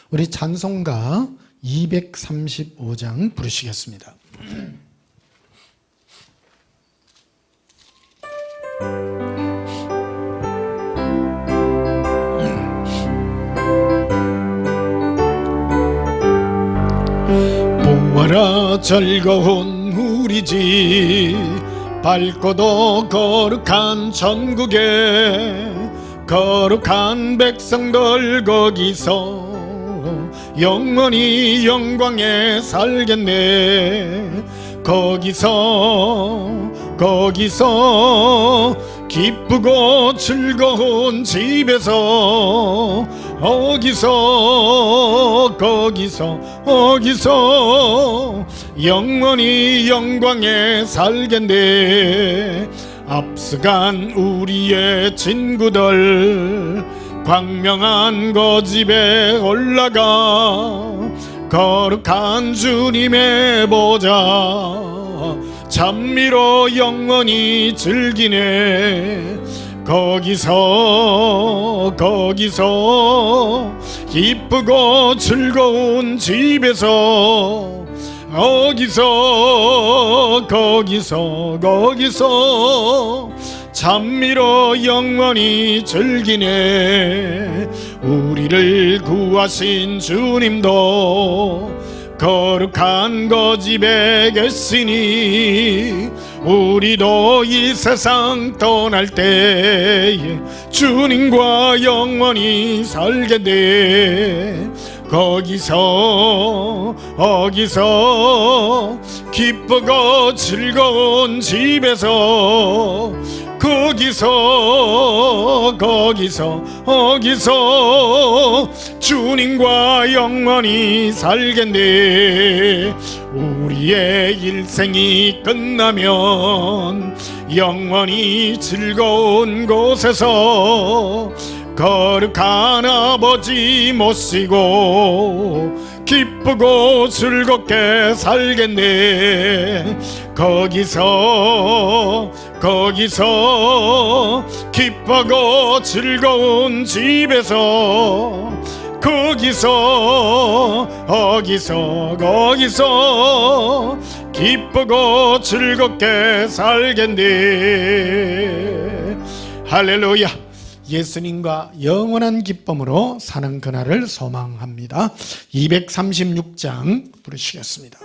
우리 찬송가 235장 부르시겠습니다. 보아라 즐거운 우리 집, 밝고도 거룩한 천국에 거룩한 백성들 거기서 영원히 영광에 살겠네. 거기서 기쁘고 즐거운 집에서 거기서 영원히 영광에 살겠네. 앞서간 우리의 친구들 광명한 거집에 올라가 거룩한 주님의 보좌 찬미로 영원히 즐기네. 거기서 기쁘고 즐거운 집에서 거기서 찬미로 영원히 즐기네. 우리를 구하신 주님도 거룩한 거집에 계시니 우리도 이 세상 떠날 때에 주님과 영원히 살겠네. 거기서 기쁘고 즐거운 집에서 거기서 주님과 영원히 살겠네. 우리의 일생이 끝나면 영원히 즐거운 곳에서 거룩한 아버지 모시고 기쁘고 즐겁게 살겠네. 거기서 기쁘고 즐거운 집에서 거기서 기쁘고 즐겁게 살겠네. 할렐루야. 예수님과 영원한 기쁨으로 사는 그날을 소망합니다. 236장 부르시겠습니다.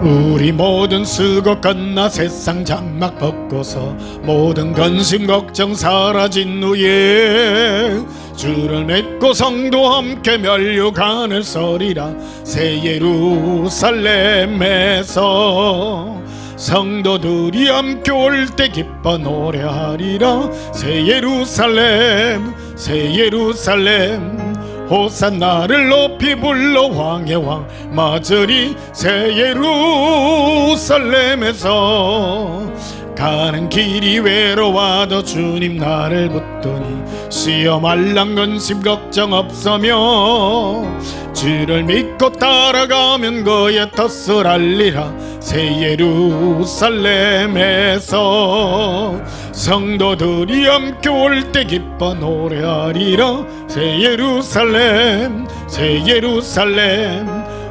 우리 모든 수고 끝나 세상 장막 벗고서 모든 근심 걱정 사라진 후에 주를 믿고 성도 함께 멸류관을 서리라. 새 예루살렘에서 성도들이 함께 올 때 기뻐 노래하리라. 새 예루살렘 호산나를 높이 불러 왕의 왕 맞으리. 새 예루살렘에서 가는 길이 외로워도 주님 나를 붙드니 시험 알람 근심 걱정 없으며 주를 믿고 따라가면 그의 덫을 알리라. 새 예루살렘에서 성도들이 함께 올 때 기뻐 노래하리라. 새 예루살렘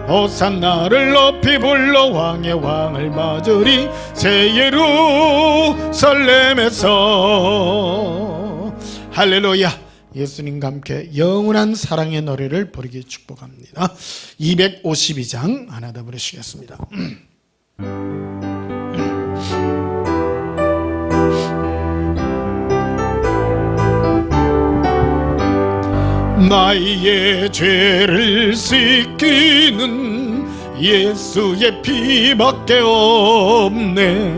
호산나를 높이 불러 왕의 왕을 맞으리. 새 예루살렘에서 할렐루야. 예수님과 함께 영원한 사랑의 노래를 부르기 축복합니다. 252장 하나 더 부르시겠습니다. 나의 죄를 씻기는 예수의 피밖에 없네.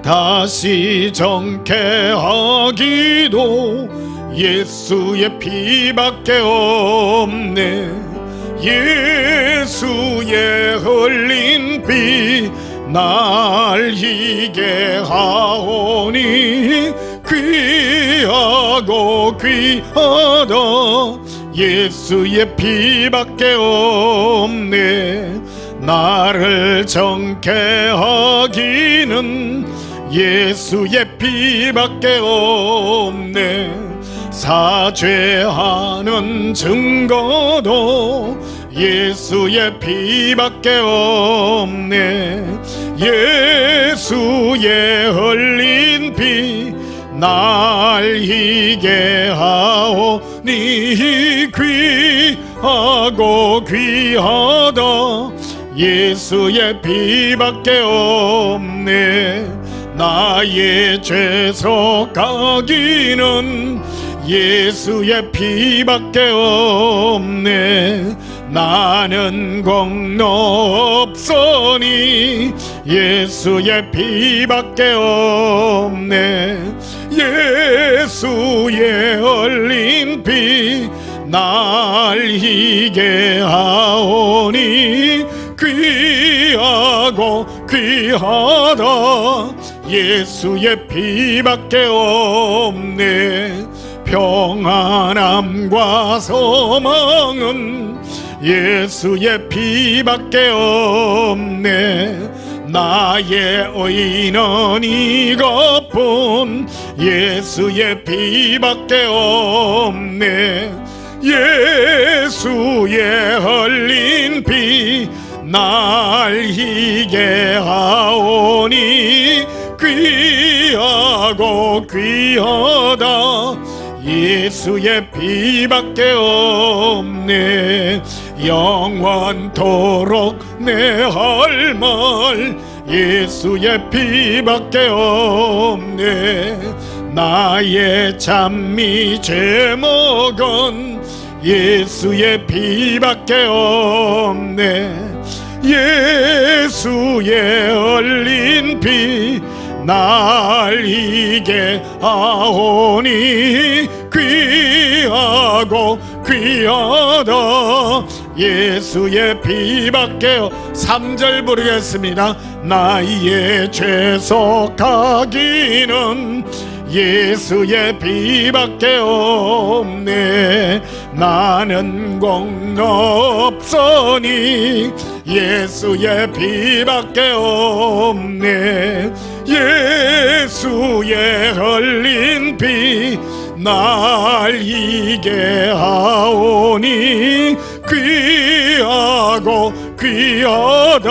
다시 정케하기도 예수의 피밖에 없네. 예수의 흘린 피 날 희게 하오니 귀하고 귀하다. 예수의 피밖에 없네. 나를 정케하기는 예수의 피밖에 없네. 사죄하는 증거도 예수의 피밖에 없네. 예수의 흘린 피 날 희게 하오니 귀하고 귀하다. 예수의 피밖에 없네. 나의 죄 속하기는 예수의 피밖에 없네. 나는 공로 없으니 예수의 피밖에 없네. 예수의 흘린 피 날 희게 하오니 귀하고 귀하다. 예수의 피밖에 없네. 평안함과 소망은 예수의 피밖에 없네. 나의 의는 이것뿐 예수의 피밖에 없네. 예수의 흘린 피 날 희게 하오니 귀하고 귀하다. 예수의 피밖에 없네. 영원토록 내 할 말 예수의 피밖에 없네. 나의 찬미 제목은 예수의 피밖에 없네. 예수의 흘린 피 날 희게 하오니 귀하고 귀하다. 예수의 피밖에 3절 부르겠습니다. 나의 죄 속하기는 예수의 피밖에 없네. 나는 공로 없으니 예수의 피밖에 없네. 예수의 흘린 피 날 희게 하오니 귀하고 귀하다.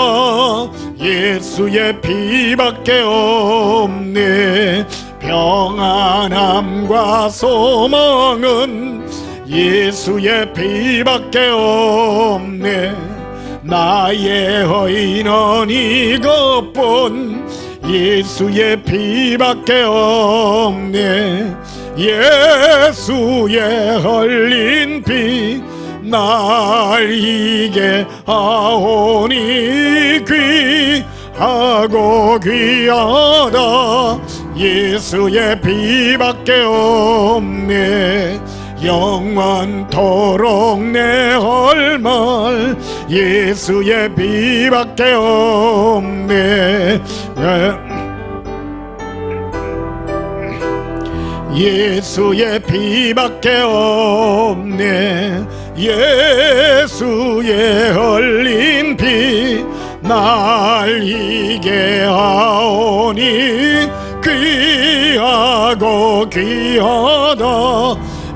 예수의 피밖에 없네. 평안함과 소망은 예수의 피밖에 없네. 나의 의는 이것뿐 예수의 피밖에 없네. 예수의 흘린 피 날 희게 하오니 귀하고 귀하다. 예수의 피밖에 없네. 영원토록 내 할 말 예수의 피밖에 없네. 예수의 피밖에 없네. 예수의 흘린 피 날 희게 하오니 귀하고 귀하다.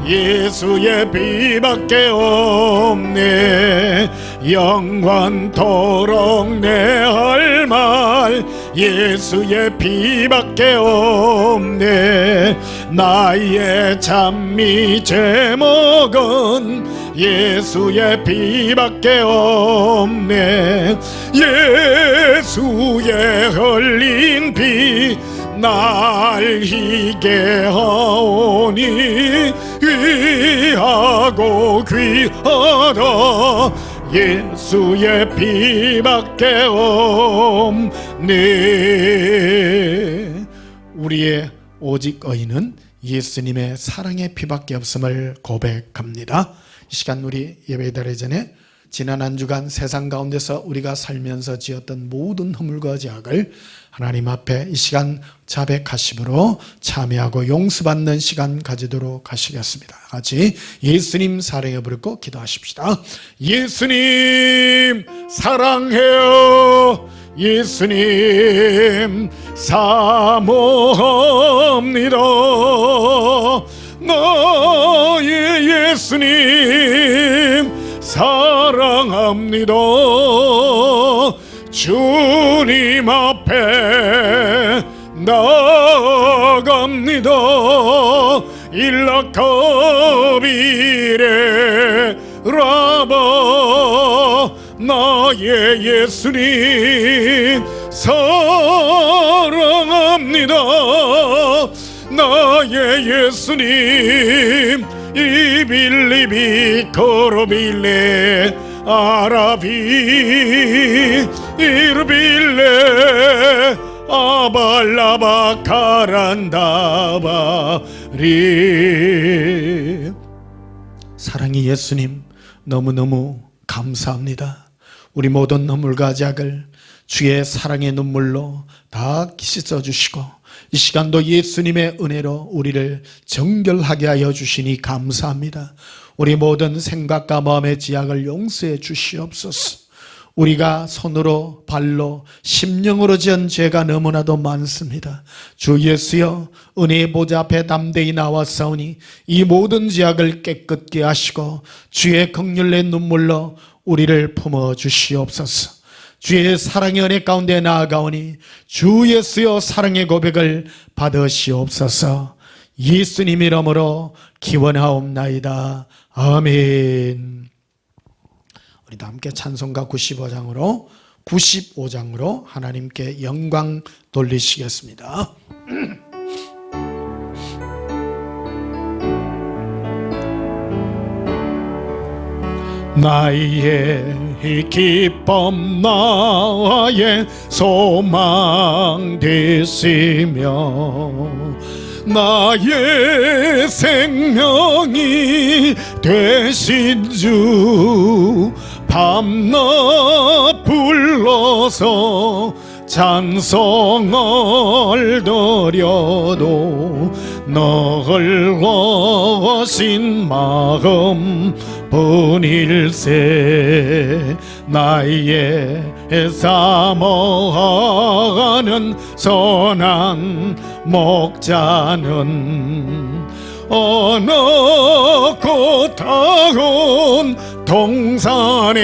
예수의 피밖에 없네. 영원토록 내 할 말 예수의 피밖에 없네. 나의 찬미 제목은 예수의 피밖에 없네. 예수의 흘린 피 날 희게 하오니 귀하고 귀하다. 예수의 피밖에 없네. 우리의 오직 의인은 예수님의 사랑의 피밖에 없음을 고백합니다. 이 시간 우리 예배드리기 전에 지난 한 주간 세상 가운데서 우리가 살면서 지었던 모든 허물과 죄악을 하나님 앞에 이 시간 자백하심으로 참여하고 용서받는 시간 가지도록 하시겠습니다. 같이 예수님 사랑해 부르고 기도하십시다. 예수님 사랑해요. 예수님 사모합니다. 나의 예수님 사랑합니다. 주님 앞에 나아갑니다. 일락가비레 라바. 나의 예수님 사랑합니다. 나의 예수님 이빌리비 코로빌레 아라비 이르빌레 아발라바 카란다바리. 사랑의 예수님 너무너무 감사합니다. 우리 모든 눈물과 작을 주의 사랑의 눈물로 다 씻어주시고 이 시간도 예수님의 은혜로 우리를 정결하게 하여 주시니 감사합니다. 우리 모든 생각과 마음의 지약을 용서해 주시옵소서. 우리가 손으로 발로 심령으로 지은 죄가 너무나도 많습니다. 주 예수여, 은혜의 보좌 앞에 담대히 나와싸우니 이 모든 지약을 깨끗게 하시고 주의 긍휼의 눈물로 우리를 품어 주시옵소서. 주의 사랑의 은혜 가운데 나아가오니 주 예수여 사랑의 고백을 받으시옵소서. 예수님 이름으로 기원하옵나이다. 아멘. 우리도 함께 찬송가 95장으로 하나님께 영광 돌리시겠습니다. 나의 기쁨 나의 소망 되시며 나의 생명이 되신 주 밤낮 불러서 찬송을 드려도 널거신 마음 뿐일세. 나의 사모하는 선한 목자는 어느 고타운 동산에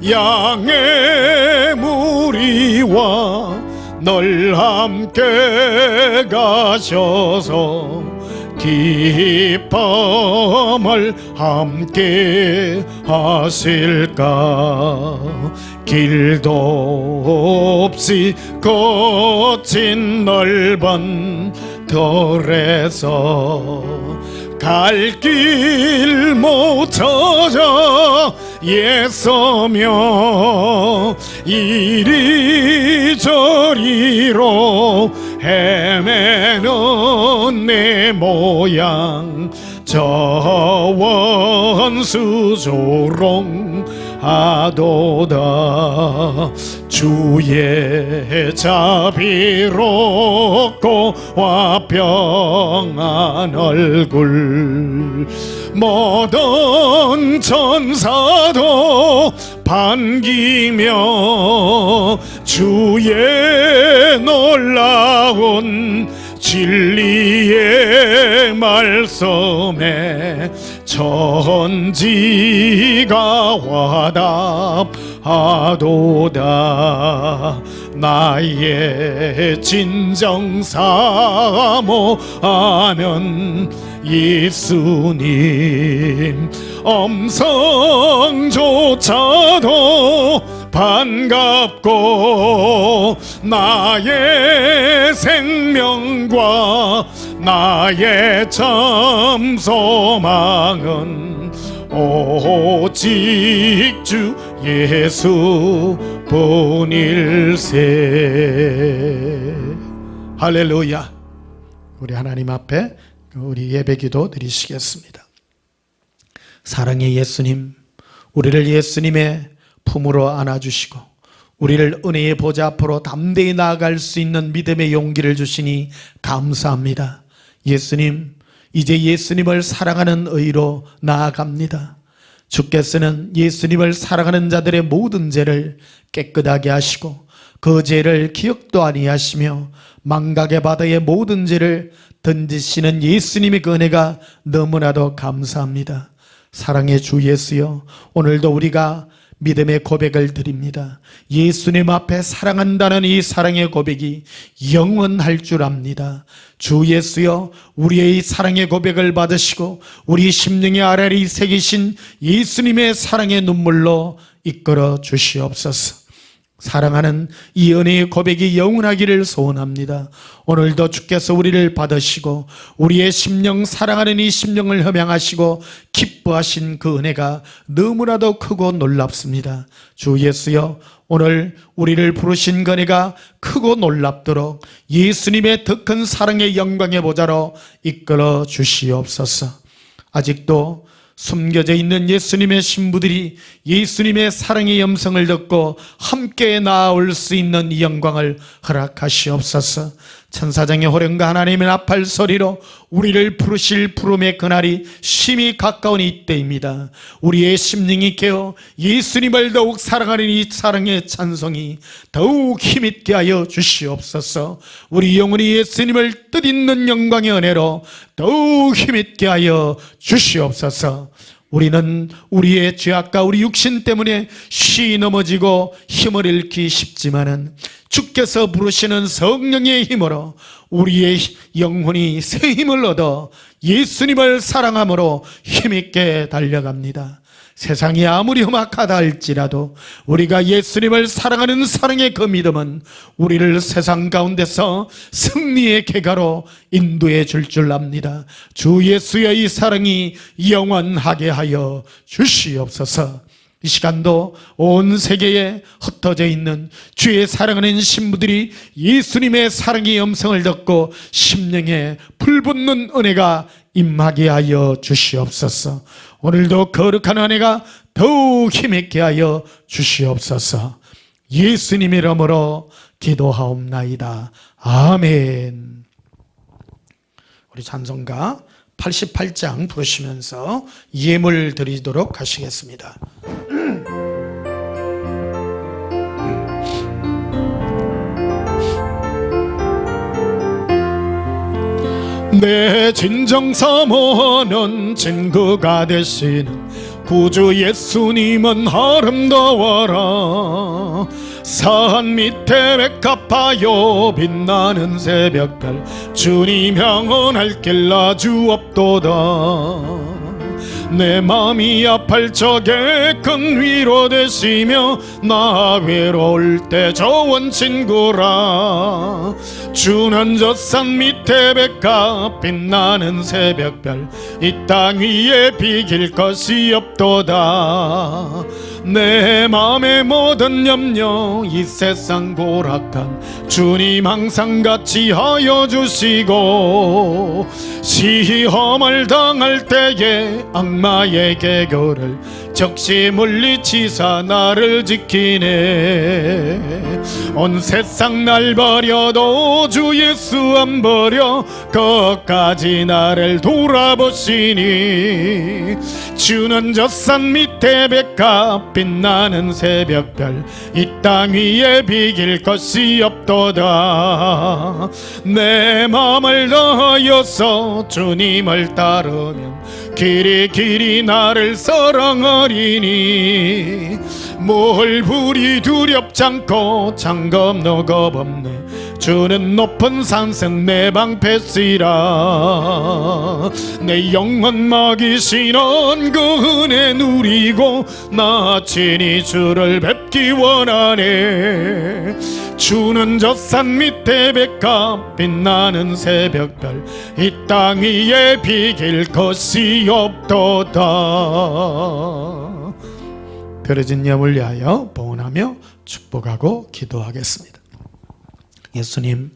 양의 무리와 늘 함께 가셔서 기쁨을 함께 하실까. 길도 없이 거친 넓은 돌에서 갈 길 못 찾아 애써며 이리저리로 헤매는 내 모양 저 원수 조롱하도다. 주의 자비롭고 화평한 얼굴 모든 천사도 반기며 주의 놀라운 진리의 말씀에 천지가 화답하도다. 나의 진정 사모하는 예수님 음성조차도 반갑고 나의 생명과 나의 참 소망은 오직 주 예수 뿐일세. 할렐루야. 우리 하나님 앞에 우리 예배기도 드리시겠습니다. 사랑의 예수님, 우리를 예수님의 품으로 안아주시고 우리를 은혜의 보좌 앞으로 담대히 나아갈 수 있는 믿음의 용기를 주시니 감사합니다. 예수님, 이제 예수님을 사랑하는 의로 나아갑니다. 주께서는 예수님을 사랑하는 자들의 모든 죄를 깨끗하게 하시고 그 죄를 기억도 아니하시며 망각의 바다의 모든 죄를 던지시는 예수님의 그 은혜가 너무나도 감사합니다. 사랑의 주 예수여, 오늘도 우리가 믿음의 고백을 드립니다. 예수님 앞에 사랑한다는 이 사랑의 고백이 영원할 줄 압니다. 주 예수여, 우리의 이 사랑의 고백을 받으시고 우리 심령의 아래를 새기신 예수님의 사랑의 눈물로 이끌어 주시옵소서. 사랑하는 이 은혜의 고백이 영원하기를 소원합니다. 오늘도 주께서 우리를 받으시고 우리의 심령, 사랑하는 이 심령을 흠양하시고 기뻐하신 그 은혜가 너무나도 크고 놀랍습니다. 주 예수여, 오늘 우리를 부르신 그 은혜가 크고 놀랍도록 예수님의 더 큰 사랑의 영광의 보좌로 이끌어 주시옵소서. 아직도 숨겨져 있는 예수님의 신부들이 예수님의 사랑의 음성을 듣고 함께 나아올 수 있는 이 영광을 허락하시옵소서. 천사장의 호령과 하나님의 나팔 소리로 우리를 부르실 부름의 그날이 심히 가까운 이때입니다. 우리의 심령이 깨어 예수님을 더욱 사랑하는 이 사랑의 찬송이 더욱 힘있게 하여 주시옵소서. 우리 영혼이 예수님을 뜻있는 영광의 은혜로 더욱 힘있게 하여 주시옵소서. 우리는 우리의 죄악과 우리 육신 때문에 쉬 넘어지고 힘을 잃기 쉽지만은 주께서 부르시는 성령의 힘으로 우리의 영혼이 새 힘을 얻어 예수님을 사랑함으로 힘있게 달려갑니다. 세상이 아무리 험악하다 할지라도 우리가 예수님을 사랑하는 사랑의 그 믿음은 우리를 세상 가운데서 승리의 궤가로 인도해 줄 압니다. 주 예수의 이 사랑이 영원하게 하여 주시옵소서. 이 시간도 온 세계에 흩어져 있는 주의 사랑하는 신부들이 예수님의 사랑의 음성을 듣고 심령에 불붙는 은혜가 임하게 하여 주시옵소서. 오늘도 거룩한 은혜가 더욱 힘있게 하여 주시옵소서. 예수님의 이름으로 기도하옵나이다. 아멘. 우리 찬송가 88장 부르시면서 예물 드리도록 하시겠습니다. 내 진정 사모하는 친구가 되시는 구주 예수님은 아름다워라. 산 밑에 백합하여 빛나는 새벽별 주님 향원할 길 아주 없도다. 내 맘이 아플 적에 큰 위로 되시며 나 외로울 때 좋은 친구라. 주는 저 산 밑에 백합 빛나는 새벽별 이 땅 위에 비길 것이 없도다. 내 맘의 모든 염려 이 세상 고락한 주님 항상 같이 하여 주시고 시험을 당할 때에 악마의 개교를 적시 물리치사 나를 지키네. 온 세상 날 버려도 주 예수 안 버려 끝까지 나를 돌아보시니. 주는 저 산 밑에 백합 빛나는 새벽별 이 땅 위에 비길 것이 없도다. 내 맘을 다하여서 주님을 따르면 길이 길이 나를 사랑하리니. 뭘 불이 두렵지 않고 장검 겁 없네. 주는 높은 산성 내 방패시라. 내 영혼 먹이시는 그 은혜 누리고 나 친히 주를 뵙기 원하네. 주는 저 산 밑에 백합 빛나는 새벽별 이 땅 위에 비길 것이 없도다. 베러진 염을 위하여 봉헌하며 축복하고 기도하겠습니다. 예수님,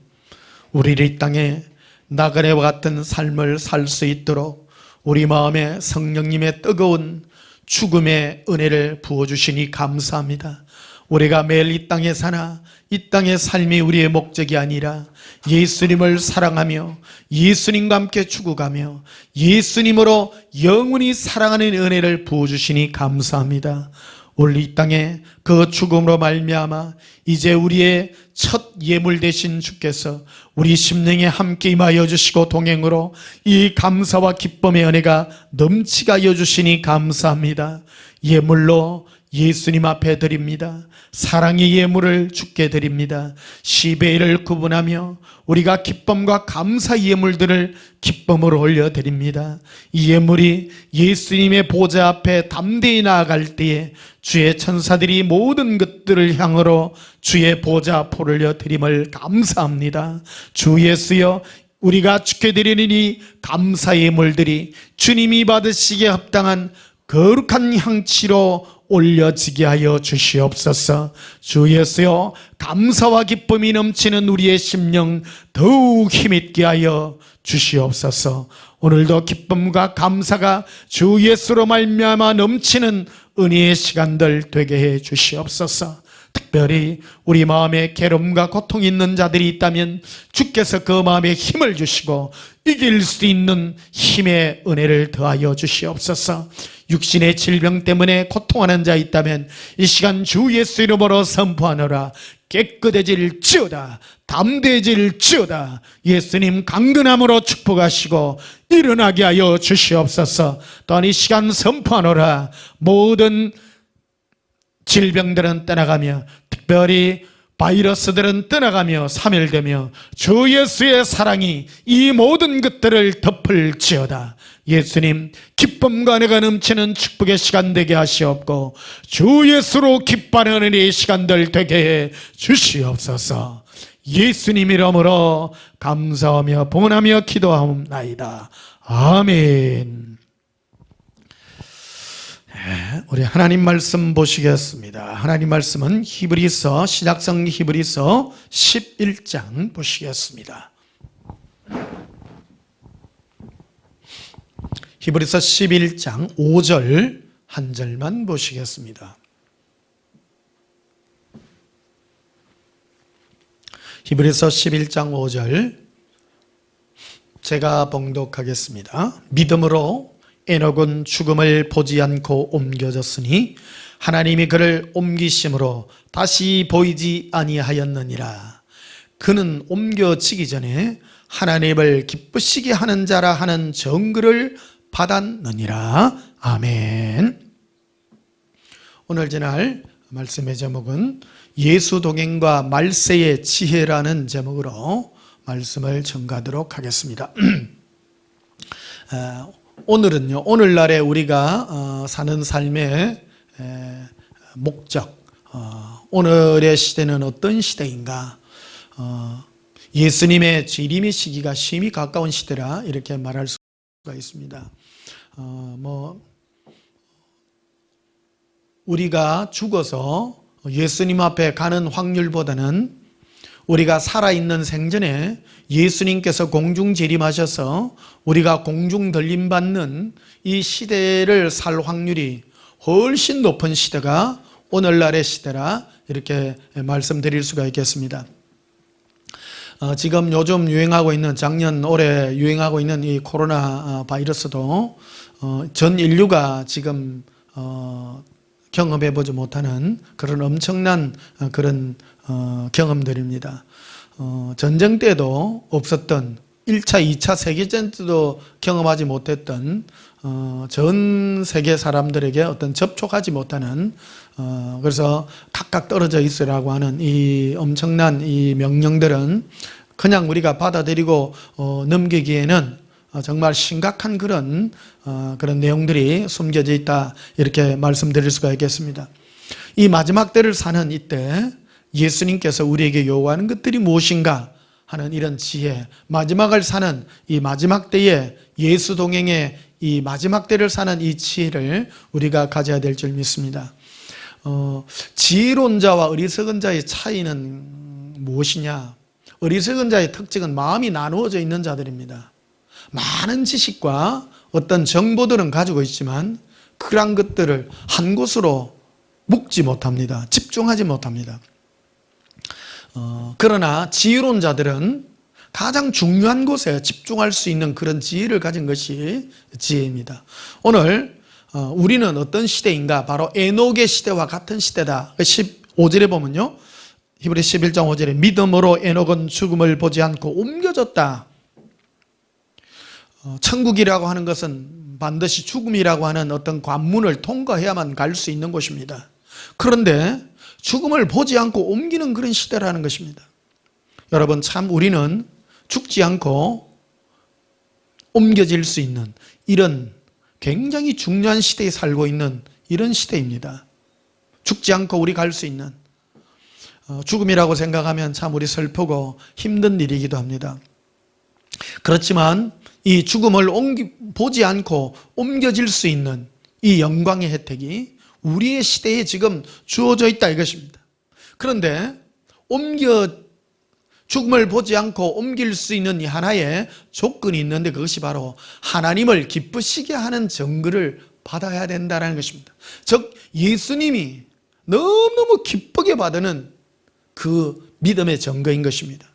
우리를 이 땅에 나그네와 같은 삶을 살 수 있도록 우리 마음에 성령님의 뜨거운 죽음의 은혜를 부어주시니 감사합니다. 우리가 매일 이 땅에 사나 이 땅의 삶이 우리의 목적이 아니라 예수님을 사랑하며 예수님과 함께 죽어가며 예수님으로 영원히 사랑하는 은혜를 부어주시니 감사합니다. 오늘 이 땅에 그 죽음으로 말미암아 이제 우리의 첫 예물 되신 주께서 우리 심령에 함께 임하여 주시고 동행으로 이 감사와 기쁨의 은혜가 넘치게 하여 주시니 감사합니다. 예물로 예수님 앞에 드립니다. 사랑의 예물을 주께 드립니다. 시베이를 구분하며 우리가 기쁨과 감사의 예물들을 기쁨으로 올려드립니다. 이 예물이 예수님의 보좌 앞에 담대히 나아갈 때에 주의 천사들이 모든 것들을 향으로 주의 보좌 앞에 올려드림을 감사합니다. 주 예수여, 우리가 주께 드리는 이 감사의 예물들이 주님이 받으시기에 합당한 거룩한 향치로 올려지게 하여 주시옵소서. 주 예수여, 감사와 기쁨이 넘치는 우리의 심령 더욱 힘있게 하여 주시옵소서. 오늘도 기쁨과 감사가 주 예수로 말미암아 넘치는 은혜의 시간들 되게 해 주시옵소서. 특별히 우리 마음에 괴로움과 고통이 있는 자들이 있다면 주께서 그 마음에 힘을 주시고 이길 수 있는 힘의 은혜를 더하여 주시옵소서. 육신의 질병 때문에 고통하는 자 있다면 이 시간 주 예수 이름으로 선포하노라. 깨끗해질지어다, 담대해질지어다. 예수님 강건함으로 축복하시고 일어나게 하여 주시옵소서. 또한 이 시간 선포하노라. 모든 질병들은 떠나가며 특별히 바이러스들은 떠나가며 사멸되며 주 예수의 사랑이 이 모든 것들을 덮을지어다. 예수님, 기쁨과 은혜가 넘치는 축복의 시간 되게 하시옵고 주 예수로 기뻐하는 은혜의 시간들 되게 해 주시옵소서. 예수님 이름으로 감사하며 봉헌하며 기도하옵나이다. 아멘. 우리 하나님 말씀 보시겠습니다. 하나님 말씀은 히브리서, 신약성 히브리서 11장 보시겠습니다. 히브리서 11장 5절 한 절만 보시겠습니다. 히브리서 11장 5절 제가 봉독하겠습니다. 믿음으로 에녹은 죽음을 보지 않고 옮겨졌으니 하나님이 그를 옮기심으로 다시 보이지 아니하였느니라. 그는 옮겨지기 전에 하나님을 기쁘시게 하는 자라 하는 정글을 받았느니라. 아멘. 오늘 지날 말씀의 제목은 예수 동행과 말세의 지혜라는 제목으로 말씀을 전가하도록 하겠습니다. 오늘은요, 오늘날에 우리가 사는 삶의 목적, 오늘의 시대는 어떤 시대인가? 예수님의 재림의 시기가 심히 가까운 시대라 이렇게 말할 수가 있습니다. 우리가 죽어서 예수님 앞에 가는 확률보다는 우리가 살아있는 생전에 예수님께서 공중 재림하셔서 우리가 공중 들림받는 이 시대를 살 확률이 훨씬 높은 시대가 오늘날의 시대라 이렇게 말씀드릴 수가 있겠습니다. 지금 요즘 유행하고 있는 작년 올해 유행하고 있는 이 코로나 바이러스도 전 인류가 지금 경험해보지 못하는 그런 엄청난 그런 경험들입니다. 전쟁 때도 없었던 1차, 2차 세계전 때도 경험하지 못했던 전 세계 사람들에게 어떤 접촉하지 못하는 그래서 각각 떨어져 있으라고 하는 이 엄청난 이 명령들은 그냥 우리가 받아들이고 넘기기에는 정말 심각한 그런 내용들이 숨겨져 있다 이렇게 말씀드릴 수가 있겠습니다. 이 마지막 때를 사는 이때 예수님께서 우리에게 요구하는 것들이 무엇인가 하는 이런 지혜, 마지막을 사는 이 마지막 때에 예수 동행의 이 마지막 때를 사는 이 지혜를 우리가 가져야 될 줄 믿습니다. 지혜로운 자와 어리석은 자의 차이는 무엇이냐? 어리석은 자의 특징은 마음이 나누어져 있는 자들입니다. 많은 지식과 어떤 정보들은 가지고 있지만 그러한 것들을 한 곳으로 묵지 못합니다. 집중하지 못합니다. 그러나 지혜로운 자들은 가장 중요한 곳에 집중할 수 있는 그런 지혜를 가진 것이 지혜입니다. 오늘 우리는 어떤 시대인가? 바로 에녹의 시대와 같은 시대다. 15절에 보면요, 히브리서 11장 5절에 믿음으로 에녹은 죽음을 보지 않고 옮겨졌다. 천국이라고 하는 것은 반드시 죽음이라고 하는 어떤 관문을 통과해야만 갈 수 있는 곳입니다. 그런데 죽음을 보지 않고 옮기는 그런 시대라는 것입니다. 여러분, 참 우리는 죽지 않고 옮겨질 수 있는 이런 굉장히 중요한 시대에 살고 있는 이런 시대입니다. 죽지 않고 우리 갈 수 있는, 죽음이라고 생각하면 참 우리 슬프고 힘든 일이기도 합니다. 그렇지만 이 죽음을 보지 않고 옮겨질 수 있는 이 영광의 혜택이 우리의 시대에 지금 주어져 있다 이것입니다. 그런데 죽음을 보지 않고 옮길 수 있는 이 하나의 조건이 있는데, 그것이 바로 하나님을 기쁘시게 하는 증거를 받아야 된다는 것입니다. 즉 예수님이 너무너무 기쁘게 받는 그 믿음의 증거인 것입니다.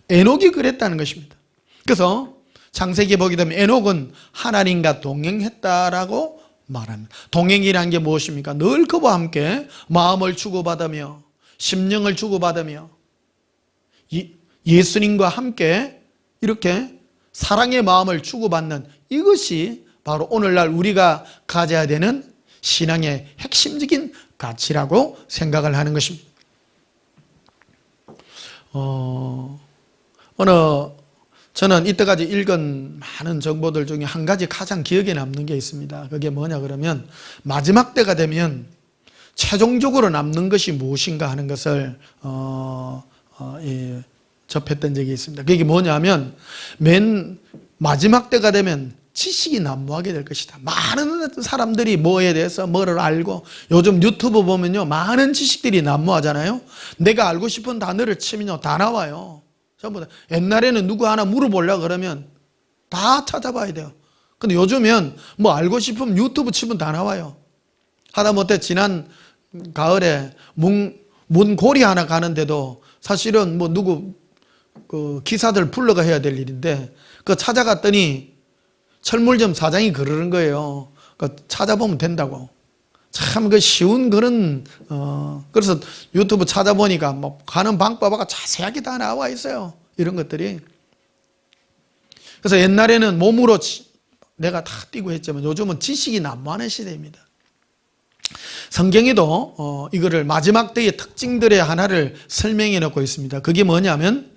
에녹이 그랬다는 것입니다. 그래서 창세기에 보게 되면 에녹은 하나님과 동행했다라고 말합니다. 동행이라는 게 무엇입니까? 늘 그와 함께 마음을 주고받으며 심령을 주고받으며 예수님과 함께 이렇게 사랑의 마음을 주고받는, 이것이 바로 오늘날 우리가 가져야 되는 신앙의 핵심적인 가치라고 생각을 하는 것입니다. 저는 이때까지 읽은 많은 정보들 중에 한 가지 가장 기억에 남는 게 있습니다. 그게 뭐냐 그러면, 마지막 때가 되면 최종적으로 남는 것이 무엇인가 하는 것을 접했던 적이 있습니다. 그게 뭐냐면, 맨 마지막 때가 되면 지식이 난무하게 될 것이다. 많은 사람들이 뭐에 대해서 뭐를 알고, 요즘 유튜브 보면요 많은 지식들이 난무하잖아요. 내가 알고 싶은 단어를 치면요 다 나와요. 전부 다. 옛날에는 누구 하나 물어보려고 그러면 다 찾아봐야 돼요. 근데 요즘은 뭐 알고 싶으면 유튜브 치면 다 나와요. 하다못해 지난 가을에 문고리 하나 가는데도 사실은 뭐 누구 그 기사들 불러가 해야 될 일인데, 그 찾아갔더니 철물점 사장이 그러는 거예요. 그 찾아보면 된다고. 참 그 쉬운 그런 그래서 유튜브 찾아보니까 뭐 가는 방법하고 자세하게 다 나와 있어요. 이런 것들이. 그래서 옛날에는 몸으로 내가 다 뛰고 했지만 요즘은 지식이 난무하는 시대입니다. 성경에도 이거를 마지막 때의 특징들의 하나를 설명해 놓고 있습니다. 그게 뭐냐면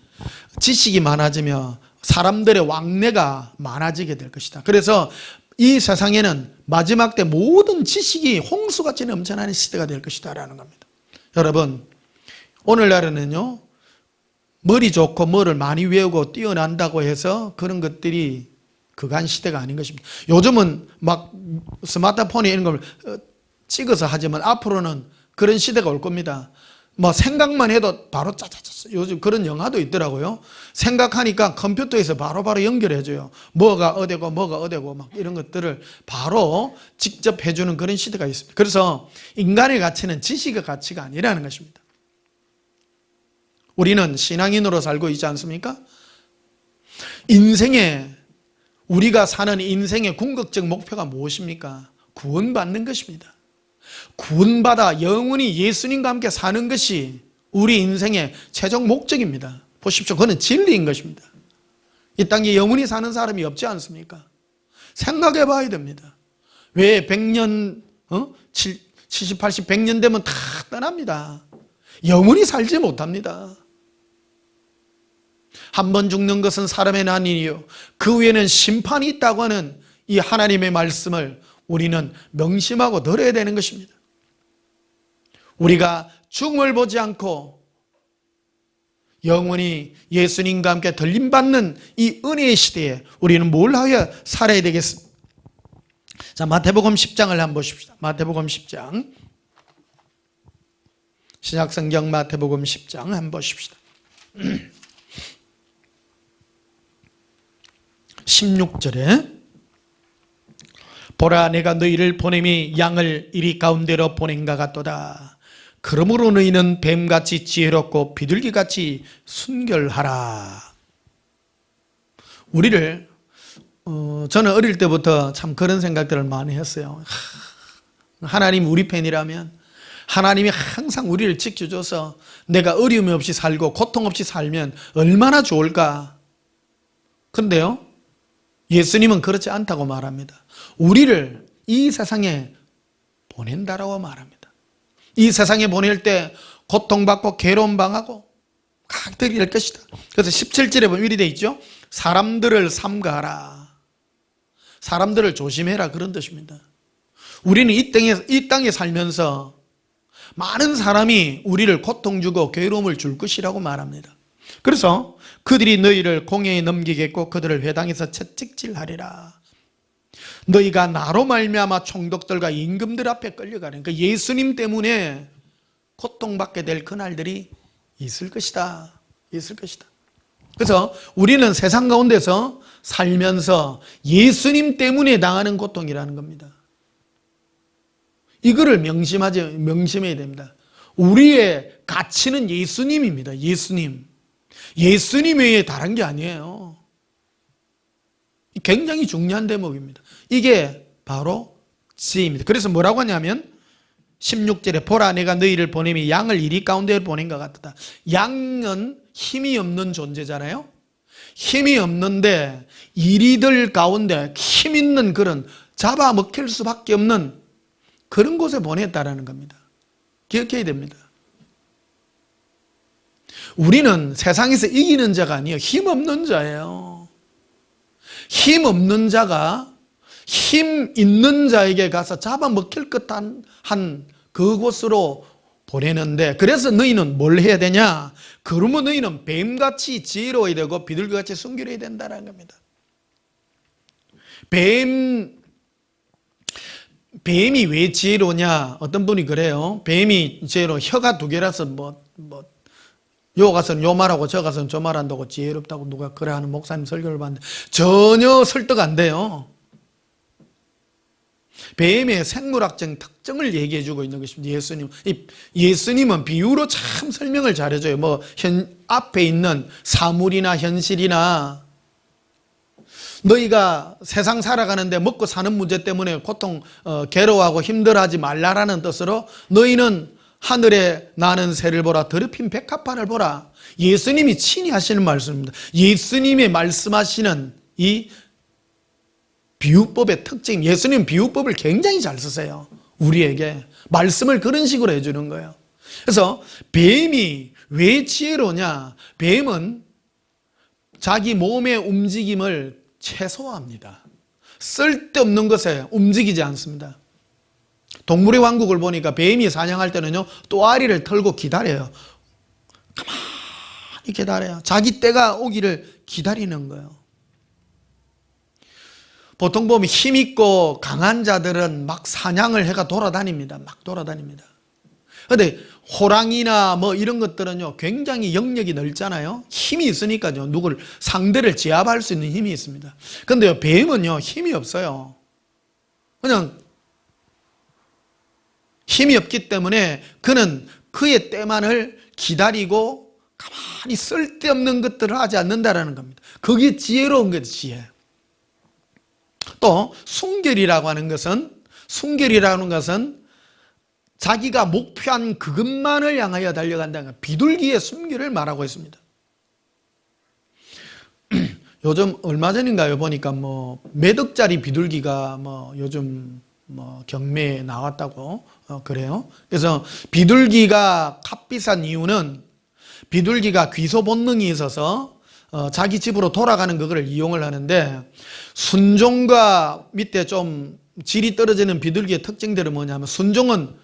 지식이 많아지며 사람들의 왕래가 많아지게 될 것이다. 그래서 이 세상에는 마지막 때 모든 지식이 홍수같이 넘쳐나는 시대가 될 것이다 라는 겁니다. 여러분, 오늘날에는요 머리 좋고 뭐를 많이 외우고 뛰어난다고 해서 그런 것들이 그간 시대가 아닌 것입니다. 요즘은 막 스마트폰에 이런 걸 찍어서 하지만 앞으로는 그런 시대가 올 겁니다. 뭐 생각만 해도 바로 짜자자, 요즘 그런 영화도 있더라고요. 생각하니까 컴퓨터에서 바로바로 연결해줘요. 뭐가 어디고 뭐가 어디고 막 이런 것들을 바로 직접 해주는 그런 시대가 있습니다. 그래서 인간의 가치는 지식의 가치가 아니라는 것입니다. 우리는 신앙인으로 살고 있지 않습니까? 우리가 사는 인생의 궁극적 목표가 무엇입니까? 구원받는 것입니다. 구원받아 영원히 예수님과 함께 사는 것이 우리 인생의 최종 목적입니다. 보십시오. 그건 진리인 것입니다. 이 땅에 영원히 사는 사람이 없지 않습니까? 생각해 봐야 됩니다. 왜 100년, 70, 80, 100년 되면 다 떠납니다. 영원히 살지 못합니다. 한 번 죽는 것은 사람의 난이요 그 후에는 심판이 있다고 하는 이 하나님의 말씀을 우리는 명심하고 들어야 되는 것입니다. 우리가 죽음을 보지 않고 영원히 예수님과 함께 들림받는 이 은혜의 시대에 우리는 뭘 하여 살아야 되겠습니까? 자, 마태복음 10장을 한번 보십시다. 마태복음 10장, 신약성경 마태복음 10장 한번 보십시다. 16절에 보라, 내가 너희를 보냄이 양을 이리 가운데로 보낸가 같도다. 그러므로 너희는 뱀같이 지혜롭고 비둘기같이 순결하라. 우리를 저는 어릴 때부터 참 그런 생각들을 많이 했어요. 하나님 우리 편이라면 하나님이 항상 우리를 지켜줘서 내가 어려움이 없이 살고 고통 없이 살면 얼마나 좋을까. 근데요, 예수님은 그렇지 않다고 말합니다. 우리를 이 세상에 보낸다라고 말합니다. 이 세상에 보낼 때 고통받고 괴로움 당하고 각들이 될 것이다. 그래서 17절에 보면 이리 돼 있죠. 사람들을 삼가하라. 사람들을 조심해라, 그런 뜻입니다. 우리는 이 땅에 살면서 많은 사람이 우리를 고통 주고 괴로움을 줄 것이라고 말합니다. 그래서 그들이 너희를 공회에 넘기겠고 그들을 회당에서 채찍질하리라. 너희가 나로 말미암아 총독들과 임금들 앞에 끌려가는, 그러니까 예수님 때문에 고통받게 될 그날들이 있을 것이다. 있을 것이다. 그래서 우리는 세상 가운데서 살면서 예수님 때문에 당하는 고통이라는 겁니다. 이거를 명심해야 됩니다. 우리의 가치는 예수님입니다. 예수님. 예수님 외에 다른 게 아니에요. 굉장히 중요한 대목입니다. 이게 바로 지혜입니다. 그래서 뭐라고 하냐면 16절에 보라, 내가 너희를 보냄이 양을 이리 가운데 보낸 것 같다. 양은 힘이 없는 존재잖아요. 힘이 없는데 이리들 가운데 힘 있는 그런 잡아먹힐 수밖에 없는 그런 곳에 보냈다라는 겁니다. 기억해야 됩니다. 우리는 세상에서 이기는 자가 아니에요. 힘 없는 자예요. 힘 없는 자가 힘 있는 자에게 가서 잡아먹힐 듯한 그곳으로 보내는데, 그래서 너희는 뭘 해야 되냐? 그러면 너희는 뱀같이 지혜로워야 되고 비둘기같이 순결해야 된다는 겁니다. 뱀이 왜 지혜로우냐? 어떤 분이 그래요. 뱀이 지혜로워. 혀가 두 개라서 요 가서는 요 말하고 저 가서는 저 말한다고 지혜롭다고 누가 그래 하는 목사님 설교를 봤는데 전혀 설득 안 돼요. 뱀의 생물학적 특징을 얘기해 주고 있는 것입니다. 예수님은 비유로 참 설명을 잘해줘요. 앞에 있는 사물이나 현실이나 너희가 세상 살아가는데 먹고 사는 문제 때문에 고통, 괴로워하고 힘들어하지 말라라는 뜻으로 너희는 하늘에 나는 새를 보라, 더럽힌 백합화를 보라. 예수님이 친히 하시는 말씀입니다. 예수님이 말씀하시는 이 비유법의 특징, 예수님 비유법을 굉장히 잘 쓰세요. 우리에게 말씀을 그런 식으로 해주는 거예요. 그래서 뱀이 왜 지혜로냐? 뱀은 자기 몸의 움직임을 최소화합니다. 쓸데없는 것에 움직이지 않습니다. 동물의 왕국을 보니까 뱀이 사냥할 때는요, 또아리를 털고 기다려요. 가만히 기다려요. 자기 때가 오기를 기다리는 거예요. 보통 보면 힘있고 강한 자들은 막 사냥을 해가 돌아다닙니다. 막 돌아다닙니다. 그런데 호랑이나 이런 것들은요, 굉장히 영역이 넓잖아요. 힘이 있으니까요, 상대를 제압할 수 있는 힘이 있습니다. 그런데 뱀은요, 힘이 없어요. 그냥 힘이 없기 때문에 그는 그의 때만을 기다리고 가만히 쓸데없는 것들을 하지 않는다라는 겁니다. 그게 지혜로운 거죠, 지혜. 또 순결이라고 하는 것은 자기가 목표한 그것만을 향하여 달려간다는 비둘기의 순결을 말하고 있습니다. 요즘 얼마 전인가요 보니까 몇 억짜리 비둘기가 요즘 경매에 나왔다고 그래요. 그래서 비둘기가 값비싼 이유는 비둘기가 귀소 본능이 있어서 자기 집으로 돌아가는 그거를 이용을 하는데, 순종과 밑에 좀 질이 떨어지는 비둘기의 특징들은 뭐냐면, 순종은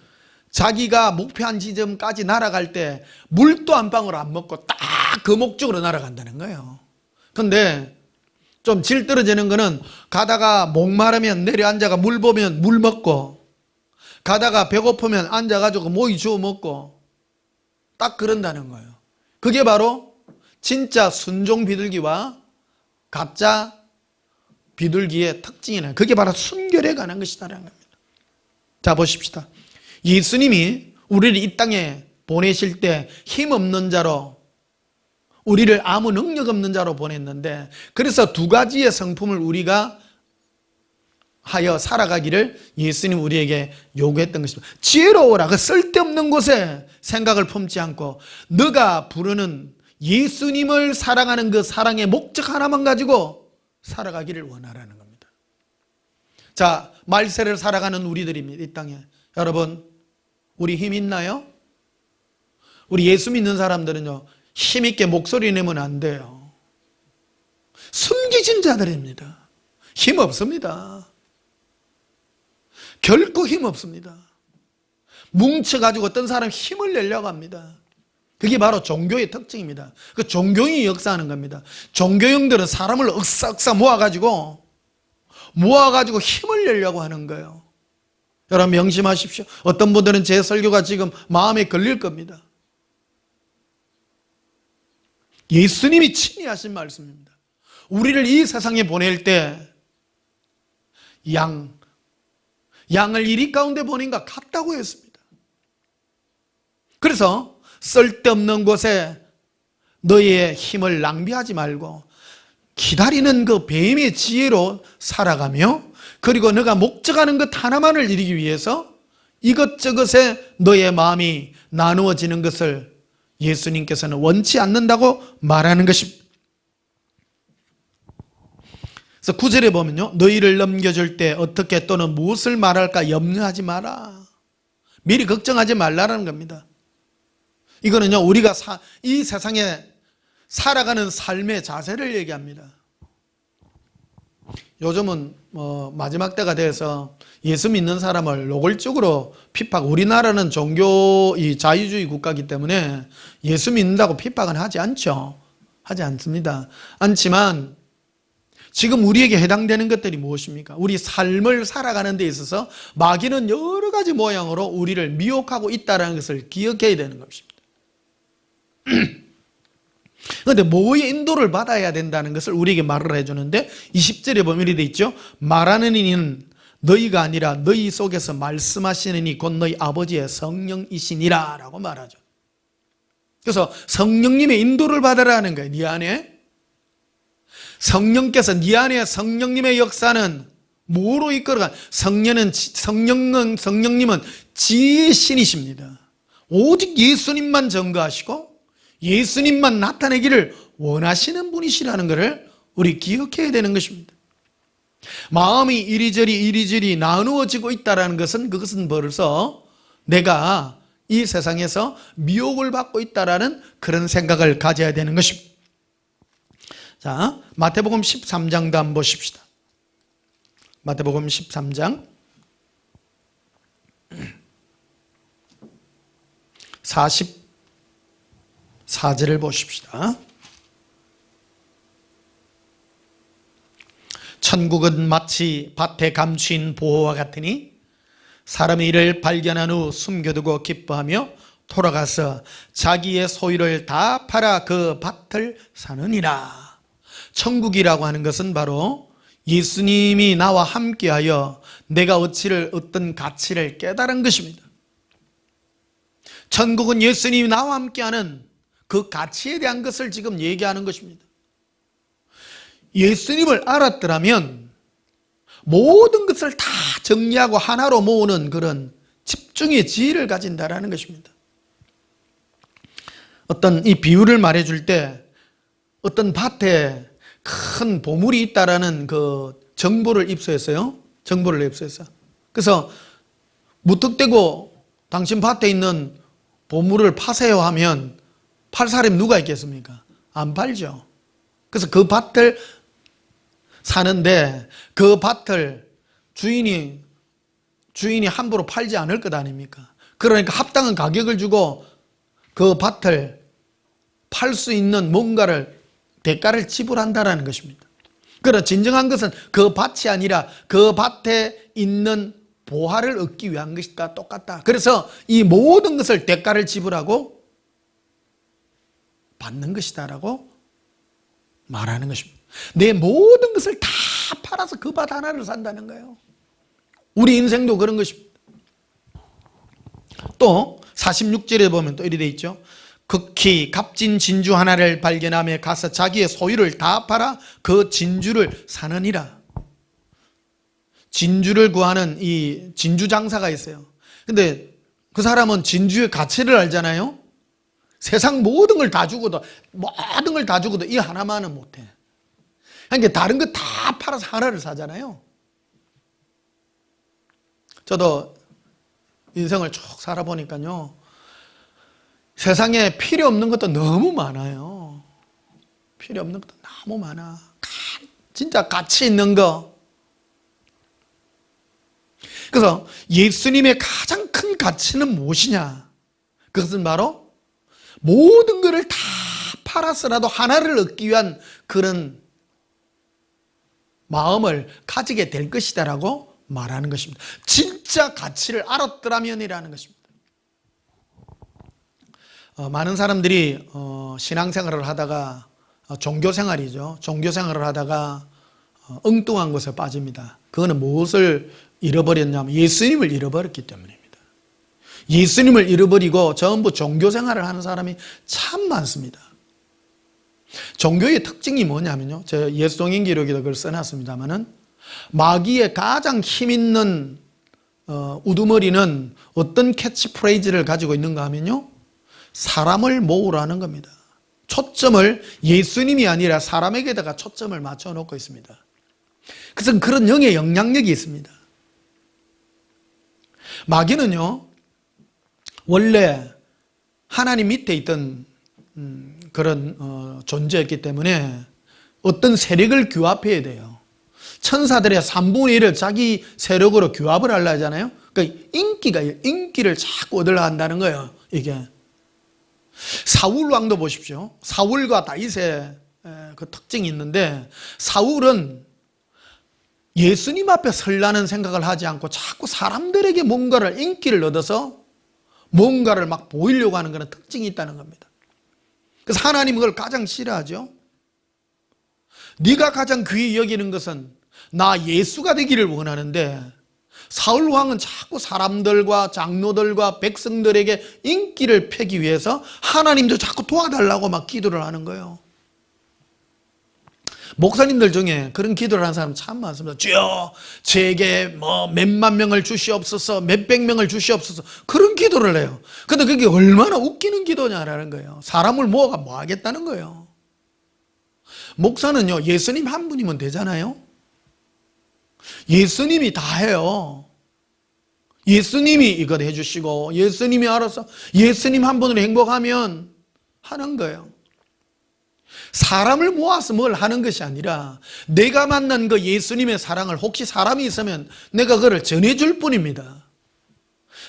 자기가 목표한 지점까지 날아갈 때 물도 한 방울 안 먹고 딱 그 목적으로 날아간다는 거예요. 근데 좀 질 떨어지는 거는 가다가 목마르면 내려앉아가 물 보면 물 먹고, 가다가 배고프면 앉아가지고 모이 주워 먹고 딱 그런다는 거예요. 그게 바로 진짜 순종 비둘기와 가짜 비둘기의 특징이네. 그게 바로 순결에 관한 것이다라는 겁니다. 자, 보십시다. 예수님이 우리를 이 땅에 보내실 때 힘없는 자로, 우리를 아무 능력 없는 자로 보냈는데, 그래서 두 가지의 성품을 우리가 하여 살아가기를 예수님 우리에게 요구했던 것입니다. 지혜로워라. 그 쓸데없는 곳에 생각을 품지 않고 너가 부르는 예수님을 사랑하는 그 사랑의 목적 하나만 가지고 살아가기를 원하라는 겁니다. 자, 말세를 살아가는 우리들입니다. 이 땅에. 여러분, 우리 힘 있나요? 우리 예수 믿는 사람들은요, 힘있게 목소리 내면 안 돼요. 숨기진 자들입니다. 힘 없습니다. 결코 힘 없습니다. 뭉쳐가지고 어떤 사람 힘을 내려고 합니다. 그게 바로 종교의 특징입니다. 그 종교인이 역사하는 겁니다. 종교형들은 사람을 억싹억싹 모아가지고 힘을 내려고 하는 거예요. 여러분 명심하십시오. 어떤 분들은 제 설교가 지금 마음에 걸릴 겁니다. 예수님이 친히 하신 말씀입니다. 우리를 이 세상에 보낼 때 양을 이리 가운데 보낸 것 같다고 했습니다. 그래서 쓸데없는 곳에 너의 힘을 낭비하지 말고 기다리는 그 뱀의 지혜로 살아가며, 그리고 너가 목적하는 것 하나만을 이루기 위해서 이것저것에 너의 마음이 나누어지는 것을 예수님께서는 원치 않는다고 말하는 것입니다. 그래서 9절에 보면요, 너희를 넘겨줄 때 어떻게 또는 무엇을 말할까 염려하지 마라. 미리 걱정하지 말라는 겁니다. 이거는요, 우리가 이 세상에 살아가는 삶의 자세를 얘기합니다. 요즘은 마지막 때가 돼서 예수 믿는 사람을 노골적으로 우리나라는 종교 자유주의 국가이기 때문에 예수 믿는다고 핍박은 하지 않죠. 하지 않습니다. 않지만 지금 우리에게 해당되는 것들이 무엇입니까? 우리 삶을 살아가는 데 있어서 마귀는 여러 가지 모양으로 우리를 미혹하고 있다는 것을 기억해야 되는 것입니다. 그런데 뭐의 인도를 받아야 된다는 것을 우리에게 말을 해주는데, 20절에 보면 이렇게 돼 있죠. 말하는 이는 너희가 아니라 너희 속에서 말씀하시는 이 곧 너희 아버지의 성령이시니라 라고 말하죠. 그래서 성령님의 인도를 받으라는 거예요. 네 안에 성령께서, 네 안에 성령님의 역사는 뭐로 이끌어가? 성령님은 지혜의 신이십니다. 오직 예수님만 전거하시고 예수님만 나타내기를 원하시는 분이시라는 것을 우리 기억해야 되는 것입니다. 마음이 이리저리 나누어지고 있다는 것은, 그것은 벌써 내가 이 세상에서 미혹을 받고 있다는 그런 생각을 가져야 되는 것입니다. 자, 마태복음 13장도 한번 보십시다. 마태복음 13장 44절을 보십시다. 천국은 마치 밭에 감추인 보화와 같으니 사람이 이를 발견한 후 숨겨두고 기뻐하며 돌아가서 자기의 소유를 다 팔아 그 밭을 사느니라. 천국이라고 하는 것은 바로 예수님이 나와 함께하여 내가 어떤 가치를 깨달은 것입니다. 천국은 예수님이 나와 함께하는 그 가치에 대한 것을 지금 얘기하는 것입니다. 예수님을 알았더라면 모든 것을 다 정리하고 하나로 모으는 그런 집중의 지혜를 가진다라는 것입니다. 어떤 이 비유를 말해줄 때 어떤 밭에 큰 보물이 있다라는 그 정보를 입수했어요. 그래서 무턱대고 당신 밭에 있는 보물을 파세요 하면 팔 사람이 누가 있겠습니까? 안 팔죠. 그래서 그 밭을 사는데 그 밭을 주인이 함부로 팔지 않을 것 아닙니까? 그러니까 합당한 가격을 주고 그 밭을 팔 수 있는 뭔가를 대가를 지불한다라는 것입니다. 그러나 진정한 것은 그 밭이 아니라 그 밭에 있는 보화를 얻기 위한 것과 똑같다. 그래서 이 모든 것을 대가를 지불하고 받는 것이다라고 말하는 것입니다. 내 모든 것을 다 팔아서 그 밭 하나를 산다는 거예요. 우리 인생도 그런 것입니다. 또 46절에 보면 또 이렇게 돼 있죠. 극히 값진 진주 하나를 발견하며 가서 자기의 소유를 다 팔아 그 진주를 사느니라. 진주를 구하는 이 진주 장사가 있어요. 근데 그 사람은 진주의 가치를 알잖아요. 세상 모든 걸 다 주고도 이 하나만은 못해. 그러니까 다른 거 다 팔아서 하나를 사잖아요. 저도 인생을 쭉 살아보니까요, 세상에 필요 없는 것도 너무 많아요. 필요 없는 것도 너무 많아. 진짜 가치 있는 거. 그래서 예수님의 가장 큰 가치는 무엇이냐? 그것은 바로 모든 것을 다 팔아서라도 하나를 얻기 위한 그런 마음을 가지게 될 것이다라고 말하는 것입니다. 진짜 가치를 알았더라면이라는 것입니다. 많은 사람들이 신앙생활을 하다가 종교생활이죠. 종교생활을 하다가 엉뚱한 것에 빠집니다. 그거는 무엇을 잃어버렸냐면 예수님을 잃어버렸기 때문입니다. 예수님을 잃어버리고 전부 종교생활을 하는 사람이 참 많습니다. 종교의 특징이 뭐냐면요, 제가 예수동인기록에도 그걸 써놨습니다만은, 마귀의 가장 힘있는 우두머리는 어떤 캐치프레이즈를 가지고 있는가 하면요, 사람을 모으라는 겁니다. 초점을 예수님이 아니라 사람에게다가 초점을 맞춰놓고 있습니다. 그래서 그런 영의 영향력이 있습니다. 마귀는요, 원래 하나님 밑에 있던 그런 존재였기 때문에 어떤 세력을 규합해야 돼요. 천사들의 3분의 1을 자기 세력으로 규합을 하려 하잖아요. 그러니까 인기를 자꾸 얻으려 한다는 거예요. 이게 사울 왕도 보십시오. 사울과 다윗의 그 특징이 있는데, 사울은 예수님 앞에 설라는 생각을 하지 않고 자꾸 사람들에게 뭔가를, 인기를 얻어서 뭔가를 막 보이려고 하는 그런 특징이 있다는 겁니다. 그래서 하나님은 그걸 가장 싫어하죠. 네가 가장 귀히 여기는 것은 나 예수가 되기를 원하는데, 사울 왕은 자꾸 사람들과 장로들과 백성들에게 인기를 패기 위해서 하나님도 자꾸 도와달라고 막 기도를 하는 거예요. 목사님들 중에 그런 기도를 하는 사람 참 많습니다. 주여, 제게 몇만 명을 주시옵소서, 몇백 명을 주시옵소서, 그런 기도를 해요. 근데 그게 얼마나 웃기는 기도냐라는 거예요. 사람을 모아가 뭐 하겠다는 거예요. 목사는요, 예수님 한 분이면 되잖아요. 예수님이 다 해요. 예수님이 이것 해주시고, 예수님이 알아서 예수님 한 분으로 행복하면 하는 거예요. 사람을 모아서 뭘 하는 것이 아니라 내가 만난 그 예수님의 사랑을 혹시 사람이 있으면 내가 그걸 전해줄 뿐입니다.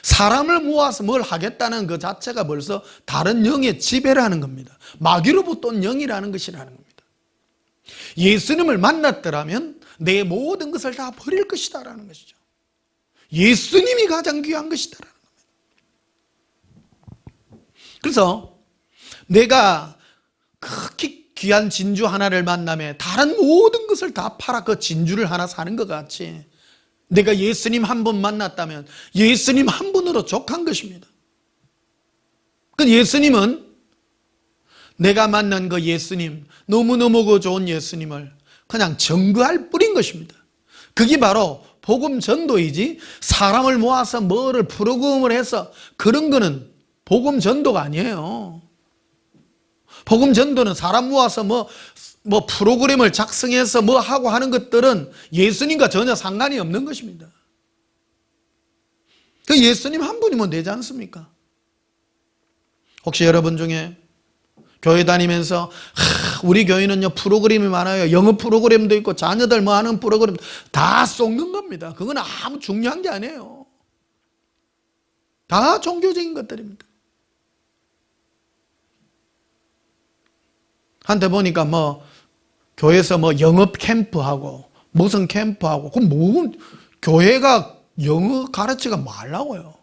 사람을 모아서 뭘 하겠다는 그 자체가 벌써 다른 영의 지배를 하는 겁니다. 마귀로부터 온 영이라는 것이라는 겁니다. 예수님을 만났더라면 내 모든 것을 다 버릴 것이다라는 것이죠. 예수님이 가장 귀한 것이다라는 겁니다. 그래서 내가 극히 귀한 진주 하나를 만나며 다른 모든 것을 다 팔아 그 진주를 하나 사는 것 같이, 내가 예수님 한 분 만났다면 예수님 한 분으로 족한 것입니다. 그 예수님은, 내가 만난 그 예수님, 너무너무 그 좋은 예수님을 그냥 증거할 뿐인 것입니다. 그게 바로 복음 전도이지, 사람을 모아서 뭐를 프로그램을 해서 그런 거는 복음 전도가 아니에요. 복음 전도는 사람 모아서 뭐 프로그램을 작성해서 뭐 하고 하는 것들은 예수님과 전혀 상관이 없는 것입니다. 그 예수님 한 분이면 되지 않습니까? 혹시 여러분 중에 교회 다니면서 우리 교회는요 프로그램이 많아요, 영어 프로그램도 있고 자녀들 뭐 하는 프로그램 다 쏟는 겁니다. 그건 아무 중요한 게 아니에요. 다 종교적인 것들입니다. 한때 보니까 교회에서 영업 캠프하고 무슨 캠프하고, 그럼 교회가 영어 가르치가 말라고요.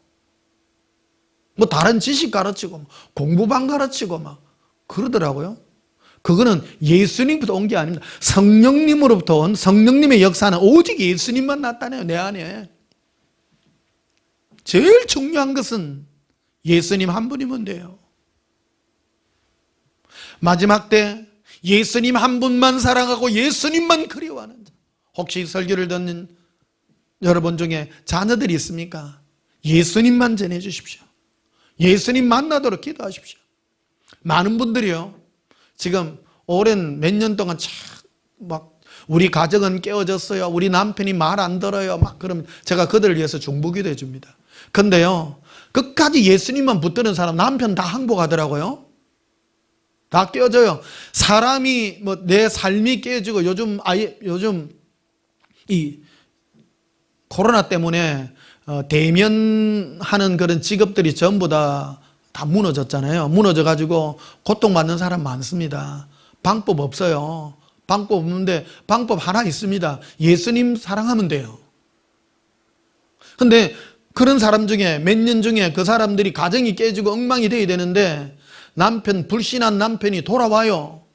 다른 지식 가르치고 공부방 가르치고 막 그러더라고요. 그거는 예수님부터 온 게 아닙니다. 성령님으로부터 온 성령님의 역사는 오직 예수님만 나타내요, 내 안에. 제일 중요한 것은 예수님 한 분이면 돼요. 마지막 때 예수님 한 분만 사랑하고 예수님만 그리워하는 자. 혹시 설교를 듣는 여러분 중에 자녀들이 있습니까? 예수님만 전해 주십시오. 예수님 만나도록 기도하십시오. 많은 분들이요, 지금 오랜 몇 년 동안 막 우리 가정은 깨어졌어요, 우리 남편이 말 안 들어요, 막 그러면 제가 그들을 위해서 중보기도 해줍니다. 근데요, 끝까지 예수님만 붙드는 사람 남편 다 항복하더라고요. 다 깨어져요. 사람이 내 삶이 깨지고 요즘 이 코로나 때문에 대면하는 그런 직업들이 전부 다 무너졌잖아요. 무너져가지고 고통받는 사람 많습니다. 방법 없어요. 방법 없는데 방법 하나 있습니다. 예수님 사랑하면 돼요. 근데 그런 사람 중에 몇 년 중에 그 사람들이 가정이 깨지고 엉망이 돼야 되는데 불신한 남편이 돌아와요.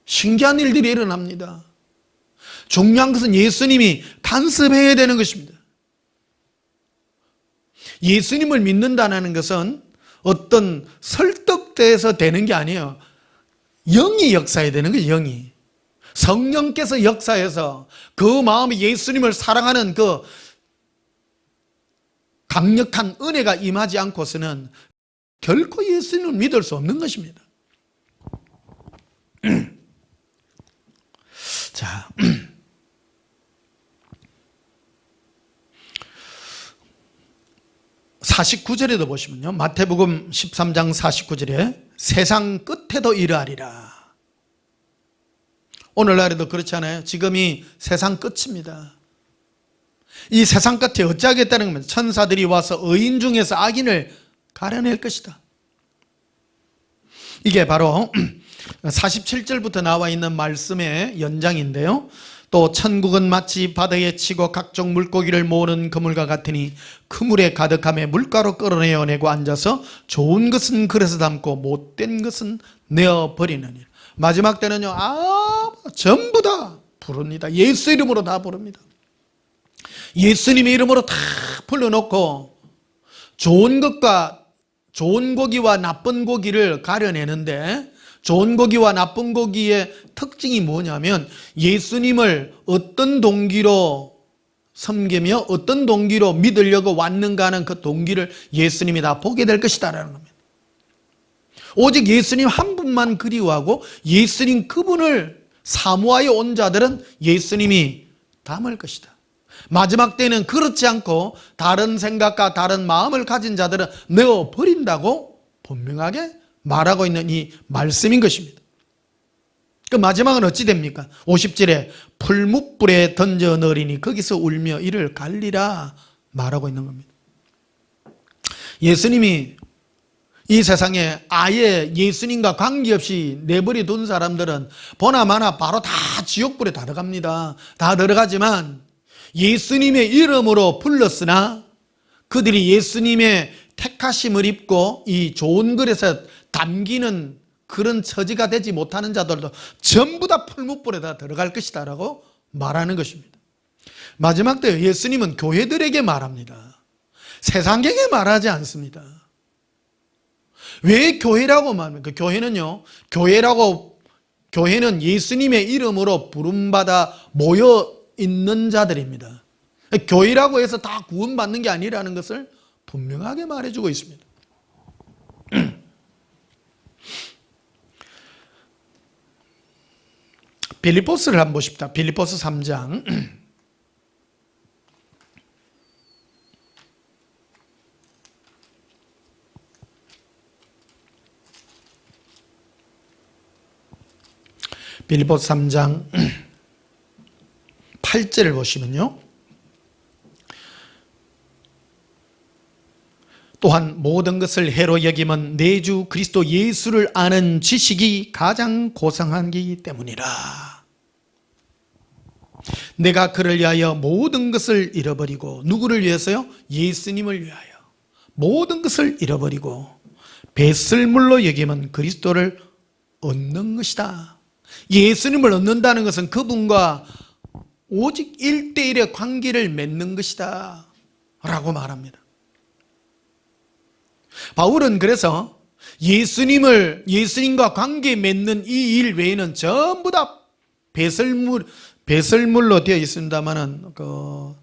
신기한 일들이 일어납니다. 중요한 것은 예수님이 간섭해야 되는 것입니다. 예수님을 믿는다는 것은 어떤 설득돼서 되는 게 아니에요. 영이 역사해야 되는 거예요. 영이. 성령께서 역사해서 그 마음에 예수님을 사랑하는 그 강력한 은혜가 임하지 않고서는 결코 예수님을 믿을 수 없는 것입니다. 자, 49절에도 보시면요, 마태복음 13장 49절에 세상 끝에도 이러하리라. 오늘날에도 그렇잖아요. 지금이 세상 끝입니다. 이 세상 끝에 어찌하겠다는 겁니다. 천사들이 와서 의인 중에서 악인을 가려낼 것이다. 이게 바로 47절부터 나와 있는 말씀의 연장인데요. 또 천국은 마치 바다에 치고 각종 물고기를 모으는 그물과 같으니 그물에 가득함에 물가로 끌어내어내고 앉아서 좋은 것은 그릇에 담고 못된 것은 내어버리느니라. 마지막 때는요, 전부 다 부릅니다. 예수 이름으로 다 부릅니다. 예수님의 이름으로 다 불러놓고 좋은 고기와 나쁜 고기를 가려내는데, 좋은 고기와 나쁜 고기의 특징이 뭐냐면 예수님을 어떤 동기로 섬기며 어떤 동기로 믿으려고 왔는가 하는 그 동기를 예수님이 다 보게 될 것이다라는 겁니다. 오직 예수님 한 분만 그리워하고 예수님 그분을 사모하여 온 자들은 예수님이 담을 것이다. 마지막 때는 그렇지 않고 다른 생각과 다른 마음을 가진 자들은 내어버린다고 분명하게 말하고 있는 이 말씀인 것입니다. 그 마지막은 어찌 됩니까? 50절에 풀무불에 던져 넣으리니 거기서 울며 이를 갈리라 말하고 있는 겁니다. 예수님이 이 세상에 아예 예수님과 관계없이 내버려 둔 사람들은 보나마나 바로 다 지옥불에 다 들어갑니다. 다 들어가지만 예수님의 이름으로 불렀으나 그들이 예수님의 택하심을 입고 이 좋은 그릇에 담기는 그런 처지가 되지 못하는 자들도 전부 다 풀무불에 다 들어갈 것이다 라고 말하는 것입니다. 마지막 때 예수님은 교회들에게 말합니다. 세상에게 말하지 않습니다. 왜 교회라고 말합니까? 교회는 예수님의 이름으로 부름받아 모여 있는 자들입니다. 교회라고 해서 다 구원받는 게 아니라는 것을 분명하게 말해주고 있습니다. 빌립보스를 한번 보십시다. 빌립보스 3장 빌립보스 3장 8절을 보시면요, 또한 모든 것을 해로 여김은 내 주 그리스도 예수를 아는 지식이 가장 고상하기 때문이라. 내가 그를 위하여 모든 것을 잃어버리고, 누구를 위해서요? 예수님을 위하여 모든 것을 잃어버리고 배설물로 여김은 그리스도를 얻는 것이다. 예수님을 얻는다는 것은 그분과 오직 1대1의 관계를 맺는 것이다 라고 말합니다. 바울은 그래서 예수님과 관계 맺는 이 일 외에는 전부 다 배설물로 되어 있습니다만은 그거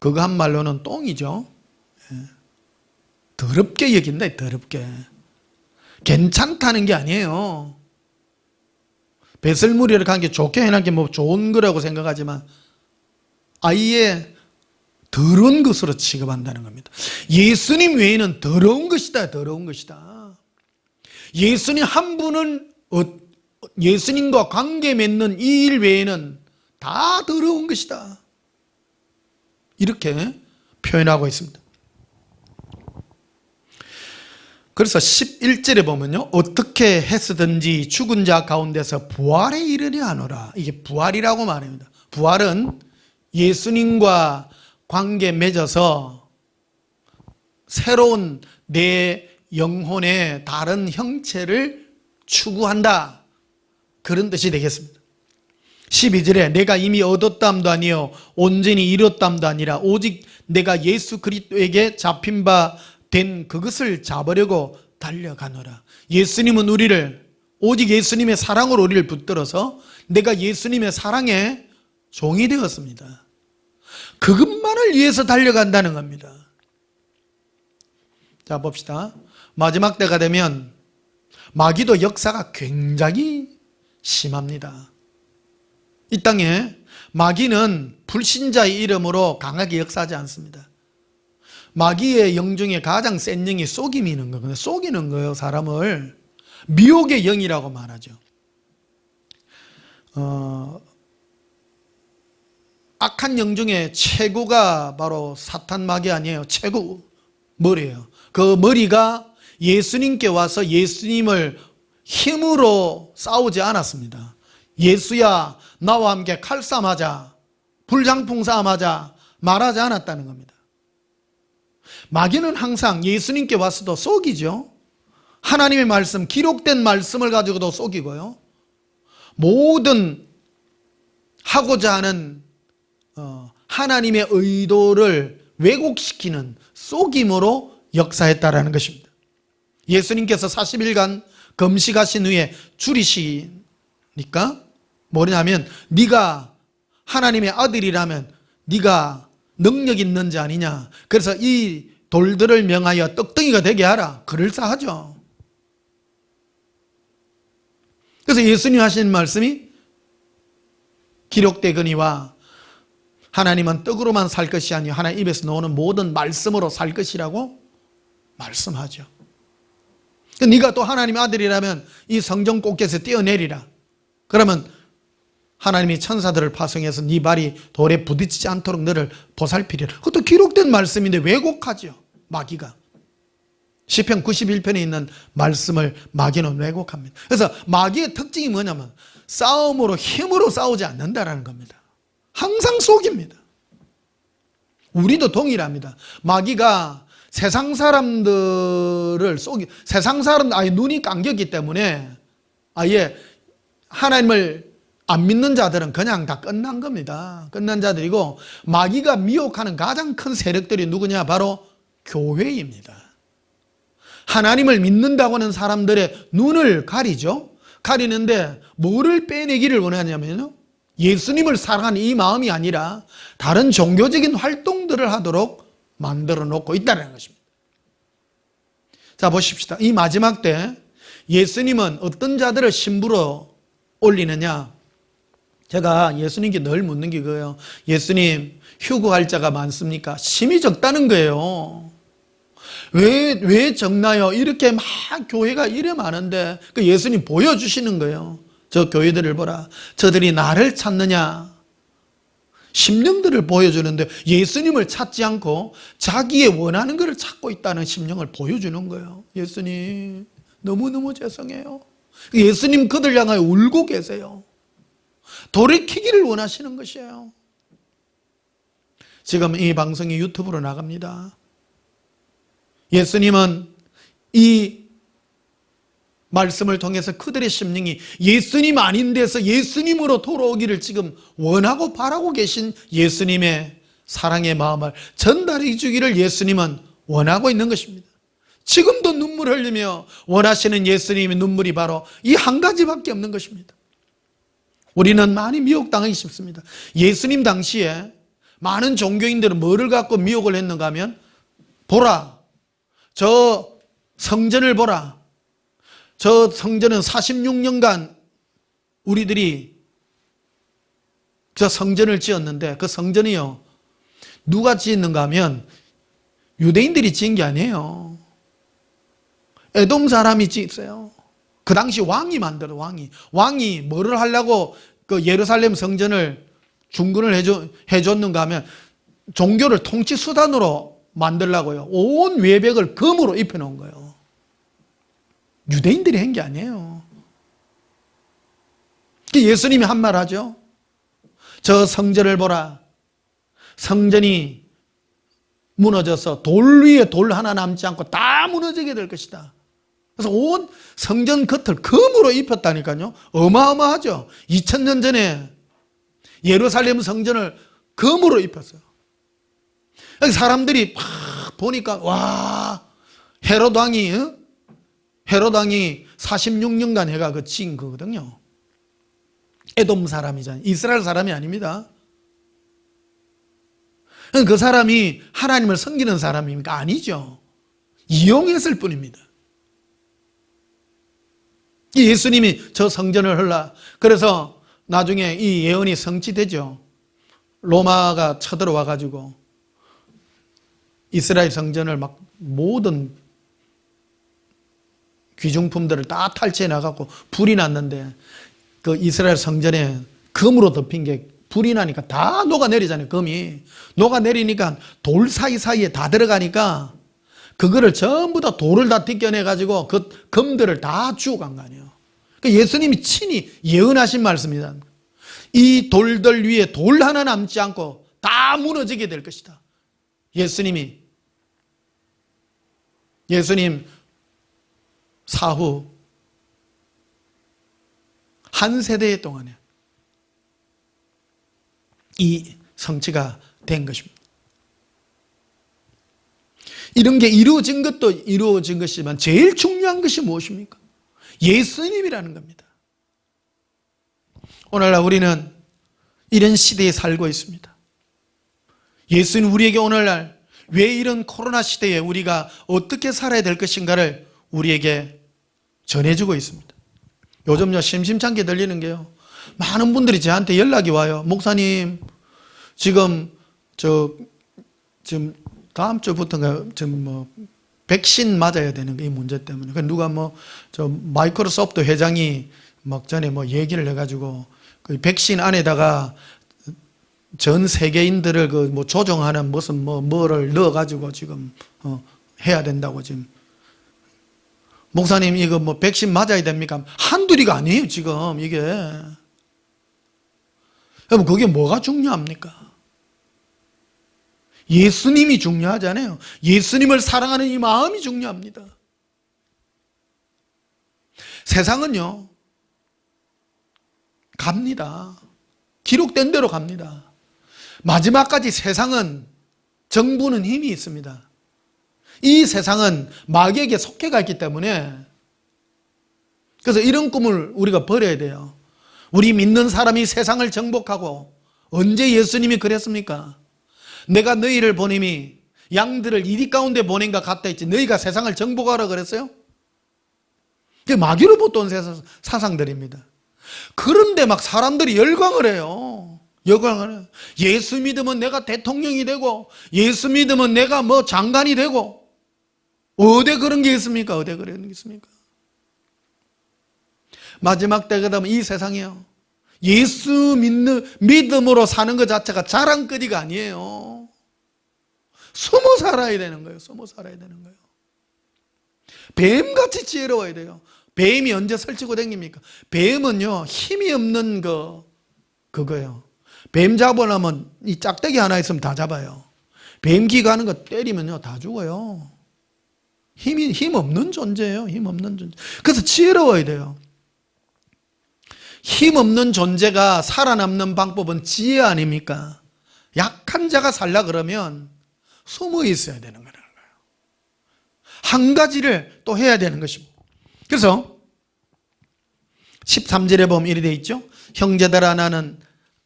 한 말로는 똥이죠. 더럽게 여긴다. 더럽게. 괜찮다는 게 아니에요. 배설물이라고 하는 게 좋게 해놓은 게 뭐 좋은 거라고 생각하지만 아예 더러운 것으로 취급한다는 겁니다. 예수님 외에는 더러운 것이다. 더러운 것이다. 예수님 한 분은 예수님과 관계 맺는 이 일 외에는 다 더러운 것이다. 이렇게 표현하고 있습니다. 그래서 11절에 보면요, 어떻게 해서든지 죽은 자 가운데서 부활에 이르려 하노라. 이게 부활이라고 말합니다. 부활은 예수님과 관계 맺어서 새로운 내 영혼의 다른 형체를 추구한다, 그런 뜻이 되겠습니다. 12절에 내가 이미 얻었담도 아니요 온전히 이뤘담도 아니라 오직 내가 예수 그리스도에게 잡힌 바 된 그것을 잡으려고 달려가노라. 예수님은 우리를, 오직 예수님의 사랑으로 우리를 붙들어서 내가 예수님의 사랑의 종이 되었습니다. 그것만을 위해서 달려간다는 겁니다. 자, 봅시다. 마지막 때가 되면 마귀도 역사가 굉장히 심합니다. 이 땅에 마귀는 불신자의 이름으로 강하게 역사하지 않습니다. 마귀의 영 중에 가장 센 영이 속임이는 거거든요. 속이는 거예요, 사람을. 미혹의 영이라고 말하죠. 악한 영 중에 최고가 바로 사탄 마귀 아니에요. 최고 머리예요. 그 머리가 예수님께 와서 예수님을 힘으로 싸우지 않았습니다. 예수야, 나와 함께 칼싸움하자, 불장풍 싸움하자 말하지 않았다는 겁니다. 마귀는 항상 예수님께 와서도 속이죠. 하나님의 말씀, 기록된 말씀을 가지고도 속이고요. 모든 하고자 하는 하나님의 의도를 왜곡시키는 속임으로 역사했다라는 것입니다. 예수님께서 40일간 금식하신 후에 줄이시니까 뭐냐면 네가 하나님의 아들이라면 네가 능력 있는 자 아니냐. 그래서 이 돌들을 명하여 떡덩이가 되게 하라. 그럴싸하죠. 그래서 예수님 하신 말씀이 기록되거니와 하나님은 떡으로만 살 것이 아니요 하나님 입에서 나오는 모든 말씀으로 살 것이라고 말씀하죠. 네가 또 하나님의 아들이라면 이 성전 꼭대기에서 뛰어내리라. 그러면 하나님이 천사들을 파송해서 네 발이 돌에 부딪히지 않도록 너를 보살피리라. 그것도 기록된 말씀인데 왜곡하죠, 마귀가. 시편 91편에 있는 말씀을 마귀는 왜곡합니다. 그래서 마귀의 특징이 뭐냐면 싸움으로, 힘으로 싸우지 않는다라는 겁니다. 항상 속입니다. 우리도 동일합니다. 마귀가 세상 사람들을 세상 사람들 아예 눈이 감겼기 때문에 아예 하나님을 안 믿는 자들은 그냥 다 끝난 겁니다. 끝난 자들이고, 마귀가 미혹하는 가장 큰 세력들이 누구냐? 바로 교회입니다. 하나님을 믿는다고 하는 사람들의 눈을 가리죠. 가리는데 뭐를 빼내기를 원하냐면요, 예수님을 사랑하는 이 마음이 아니라 다른 종교적인 활동들을 하도록 만들어 놓고 있다는 것입니다. 자, 보십시다. 이 마지막 때 예수님은 어떤 자들을 신부로 올리느냐? 제가 예수님께 늘 묻는 게 그거예요. 예수님, 휴거할 자가 많습니까? 심히 적다는 거예요. 왜 적나요? 이렇게 막 교회가 이래 많은데 그 예수님 보여주시는 거예요. 저 교회들을 보라. 저들이 나를 찾느냐? 심령들을 보여주는데 예수님을 찾지 않고 자기의 원하는 것을 찾고 있다는 심령을 보여주는 거예요. 예수님, 너무너무 죄송해요. 예수님 그들 향하여 울고 계세요. 돌이키기를 원하시는 것이에요. 지금 이 방송이 유튜브로 나갑니다. 예수님은 이 말씀을 통해서 그들의 심령이 예수님 아닌 데서 예수님으로 돌아오기를 지금 원하고 바라고 계신 예수님의 사랑의 마음을 전달해 주기를 예수님은 원하고 있는 것입니다. 지금도 눈물 흘리며 원하시는 예수님의 눈물이 바로 이 한 가지밖에 없는 것입니다. 우리는 많이 미혹당하기 쉽습니다. 예수님 당시에 많은 종교인들은 뭐를 갖고 미혹을 했는가 하면, 보라, 저 성전을 보라, 저 성전은 46년간 우리들이 저 성전을 지었는데 그 성전이요, 누가 지었는가 하면 유대인들이 지은 게 아니에요. 에돔 사람이 지었어요. 그 당시 왕이 만들어. 왕이 뭐를 하려고 그 예루살렘 성전을 중건을 해줬는가 하면 종교를 통치 수단으로 만들려고요. 온 외벽을 금으로 입혀놓은 거예요. 유대인들이 한 게 아니에요. 예수님이 한 말 하죠. 저 성전을 보라. 성전이 무너져서 돌 위에 돌 하나 남지 않고 다 무너지게 될 것이다. 그래서 온 성전 겉을 금으로 입혔다니까요. 어마어마하죠. 2000년 전에 예루살렘 성전을 금으로 입혔어요. 사람들이 막 보니까 와, 헤롯 왕이 46년간 해가 그 지은 거거든요. 에돔 사람이잖아요. 이스라엘 사람이 아닙니다. 그 사람이 하나님을 섬기는 사람입니까? 아니죠. 이용했을 뿐입니다. 예수님이 저 성전을 헐라. 그래서 나중에 이 예언이 성취되죠. 로마가 쳐들어와 가지고 이스라엘 성전을 막 모든 귀중품들을 다 탈취해 나가고 불이 났는데, 그 이스라엘 성전에 금으로 덮인 게 불이 나니까 다 녹아내리잖아요. 금이 녹아내리니까 돌 사이사이에 다 들어가니까 그거를 전부 다 돌을 다 벗겨내 가지고 그 금들을 다 주워간 거 아니에요. 그러니까 예수님이 친히 예언하신 말씀이다. 이 돌들 위에 돌 하나 남지 않고 다 무너지게 될 것이다. 예수님 사후 한 세대 동안에 이 성취가 된 것입니다. 이런 게 이루어진 것도 이루어진 것이지만 제일 중요한 것이 무엇입니까? 예수님이라는 겁니다. 오늘날 우리는 이런 시대에 살고 있습니다. 예수님 우리에게 오늘날 왜 이런 코로나 시대에 우리가 어떻게 살아야 될 것인가를 우리에게 전해주고 있습니다. 요즘요 심심찮게 들리는 게요, 많은 분들이 저한테 연락이 와요. 목사님, 지금 다음 주부터인가 백신 맞아야 되는 게 이 문제 때문에. 누가 마이크로소프트 회장이 막 전에 얘기를 해가지고 그 백신 안에다가 전 세계인들을 조종하는 무슨 뭐를 넣어가지고 지금 해야 된다고 지금. 목사님 이거 백신 맞아야 됩니까? 한둘이가 아니에요 지금 이게. 여러분 그게 뭐가 중요합니까? 예수님이 중요하잖아요. 예수님을 사랑하는 이 마음이 중요합니다. 세상은요 갑니다. 기록된 대로 갑니다. 마지막까지 세상은, 정부는 힘이 있습니다. 이 세상은 마귀에게 속해가 있기 때문에, 그래서 이런 꿈을 우리가 버려야 돼요. 우리 믿는 사람이 세상을 정복하고, 언제 예수님이 그랬습니까? 내가 너희를 보냄이 양들을 이리 가운데 보낸가 같다 했지 너희가 세상을 정복하라 그랬어요? 그게 마귀로부터 온 사상들입니다. 그런데 막 사람들이 열광을 해요. 예수 믿으면 내가 대통령이 되고, 예수 믿으면 내가 장관이 되고. 어디 그런 게 있습니까? 어디 그런 게 있습니까? 마지막 때가 되면 이 세상이요, 예수 믿음으로 사는 것 자체가 자랑거리가 아니에요. 숨어 살아야 되는 거예요. 숨어 살아야 되는 거예요. 뱀같이 지혜로워야 돼요. 뱀이 언제 설치고 다닙니까? 뱀은요 힘이 없는 그거예요. 뱀 잡으려면 이 짝대기 하나 있으면 다 잡아요. 뱀기 가는 거 때리면요 다 죽어요. 힘 없는 존재예요. 힘 없는 존재. 그래서 지혜로워야 돼요. 힘 없는 존재가 살아남는 방법은 지혜 아닙니까? 약한 자가 살라 그러면 숨어 있어야 되는 거라는 거예요. 한 가지를 또 해야 되는 것입니다. 그래서 13절에 보면 이렇게 되어 있죠. 형제들아 나는